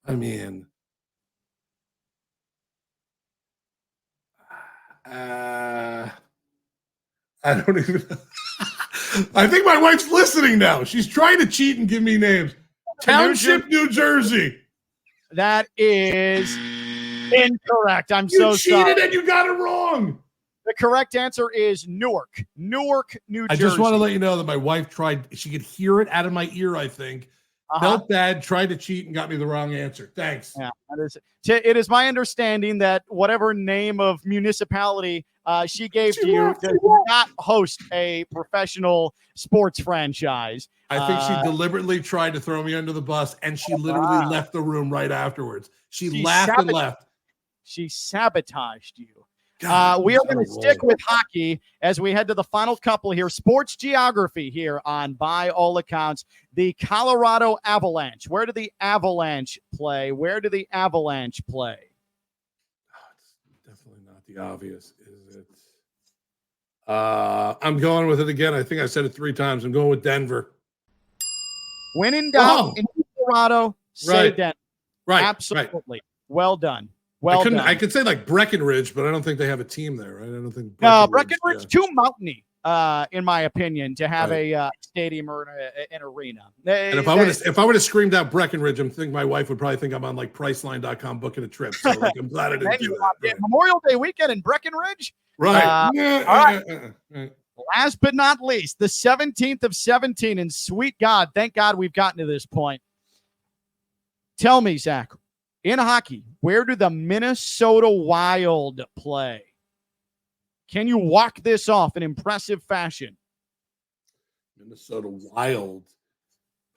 I mean, I don't even. I think my wife's listening now. She's trying to cheat and give me names. Township, New Jersey. That is incorrect. I'm you so cheated sorry. And you got it wrong. The correct answer is Newark. Newark, New Jersey. I just want to let you know that my wife tried. She could hear it out of my ear, I think. Felt bad, tried to cheat, and got me the wrong answer. Thanks. Yeah, that is, it is my understanding that whatever name of municipality she gave to you does not host a professional sports franchise. I think she deliberately tried to throw me under the bus, and she literally left the room right afterwards. She laughed and left. She sabotaged you. God, we are going to stick with hockey as we head to the final couple here. Sports geography here on By All Accounts. The Colorado Avalanche. Where do the Avalanche play? Where do the Avalanche play? It's definitely not the obvious, is it? I'm going with it again. I think I said it 3 times. I'm going with Denver. When in doubt in Colorado, say Denver. Right. Absolutely. Right. Well done. Well done. I could say like Breckenridge, but I don't think they have a team there, right? I don't think Breckenridge too mountainy, in my opinion, to have a stadium or an arena. And if I would have screamed out Breckenridge, I think my wife would probably think I'm on like Priceline.com booking a trip. So like, I'm glad I didn't do that. Right. Memorial Day weekend in Breckenridge. Right. All right. Last but not least, the 17th of 17, and sweet God, thank God we've gotten to this point. Tell me, Zach, in hockey, where do the Minnesota Wild play? Can you walk this off in impressive fashion? Minnesota Wild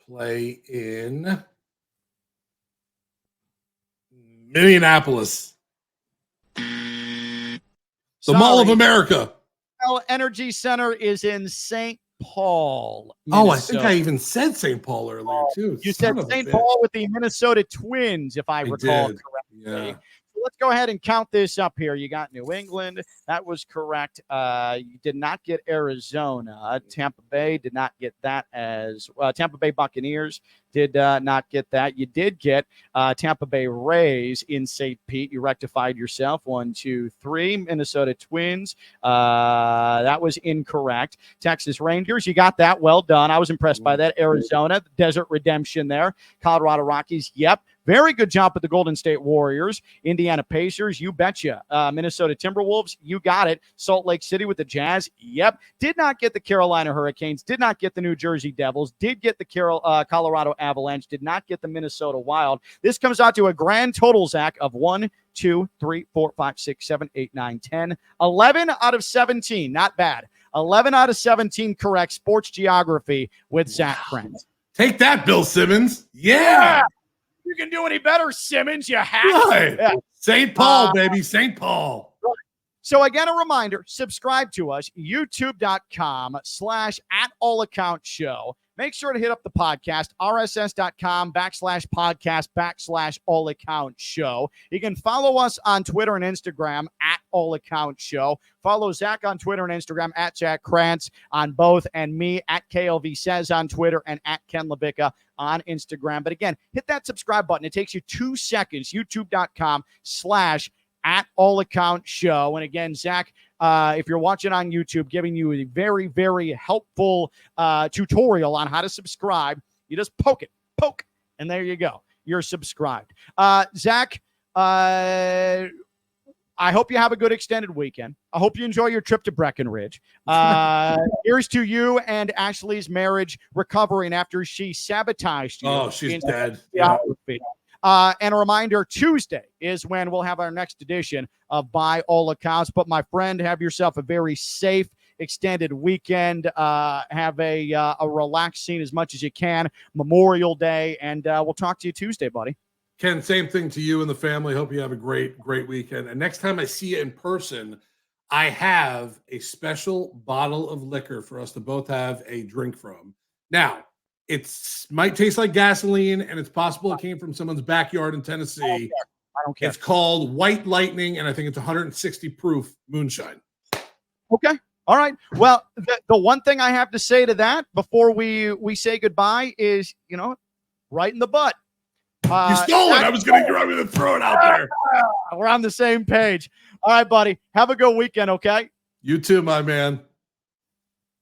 play in Minneapolis. The Mall of America. Energy Center is in St. Paul, Minnesota. Oh, I think I even said St. Paul earlier, too. You said St. Paul with the Minnesota Twins, if I recall correctly. Yeah. So let's go ahead and count this up here. You got New England. That was correct. You did not get Arizona. Tampa Bay did not get that as Tampa Bay Buccaneers did not get that. You did get Tampa Bay Rays in St. Pete. You rectified yourself. 1, 2, 3. Minnesota Twins. That was incorrect. Texas Rangers. You got that. Well done. I was impressed by that. Arizona. Desert Redemption there. Colorado Rockies. Yep. Very good job at the Golden State Warriors. Indiana Pacers, you betcha. Minnesota Timberwolves, you got it. Salt Lake City with the Jazz, yep. Did not get the Carolina Hurricanes, did not get the New Jersey Devils, did get the Colorado Avalanche, did not get the Minnesota Wild. This comes out to a grand total, Zach, of 1, 2, 3, 4, 5, 6, 7, 8, 9, 10. 11 out of 17, not bad. 11 out of 17 correct sports geography with Zach Krantz. Take that, Bill Simmons. Yeah. You can do any better, Simmons. You hack. Right. Yeah. St. Paul, baby. St. Paul. Right. So again, a reminder, subscribe to us, youtube.com/@allaccountsshow. Make sure to hit up the podcast, rss.com/podcast/allaccountsshow. You can follow us on Twitter and Instagram @allaccountsshow. Follow Zach on Twitter and Instagram @Zach Krantz on both, and me @KLV Says on Twitter and @Ken Levicka on Instagram. But again, hit that subscribe button. It takes you 2 seconds, youtube.com/@allaccountsshow. And again, Zach, if you're watching on YouTube, giving you a very, very helpful tutorial on how to subscribe. You just poke, and there you go. You're subscribed. Zach, I hope you have a good extended weekend. I hope you enjoy your trip to Breckenridge. Here's to you and Ashley's marriage recovering after she sabotaged you. Oh, she's dead. And a reminder, Tuesday is when we'll have our next edition of By All Accounts. But my friend, have yourself a very safe, extended weekend. Have a relaxing as much as you can. Memorial Day, and we'll talk to you Tuesday, buddy. Ken, same thing to you and the family. Hope you have a great, great weekend. And next time I see you in person, I have a special bottle of liquor for us to both have a drink from. Now, it might taste like gasoline, and it's possible it came from someone's backyard in Tennessee. I don't care. It's called White Lightning, and I think it's 160 proof moonshine. Okay. All right. Well, the one thing I have to say to that before we say goodbye is, right in the butt. You stole it. I was going to throw it out there. We're on the same page. All right, buddy. Have a good weekend, okay? You too, my man.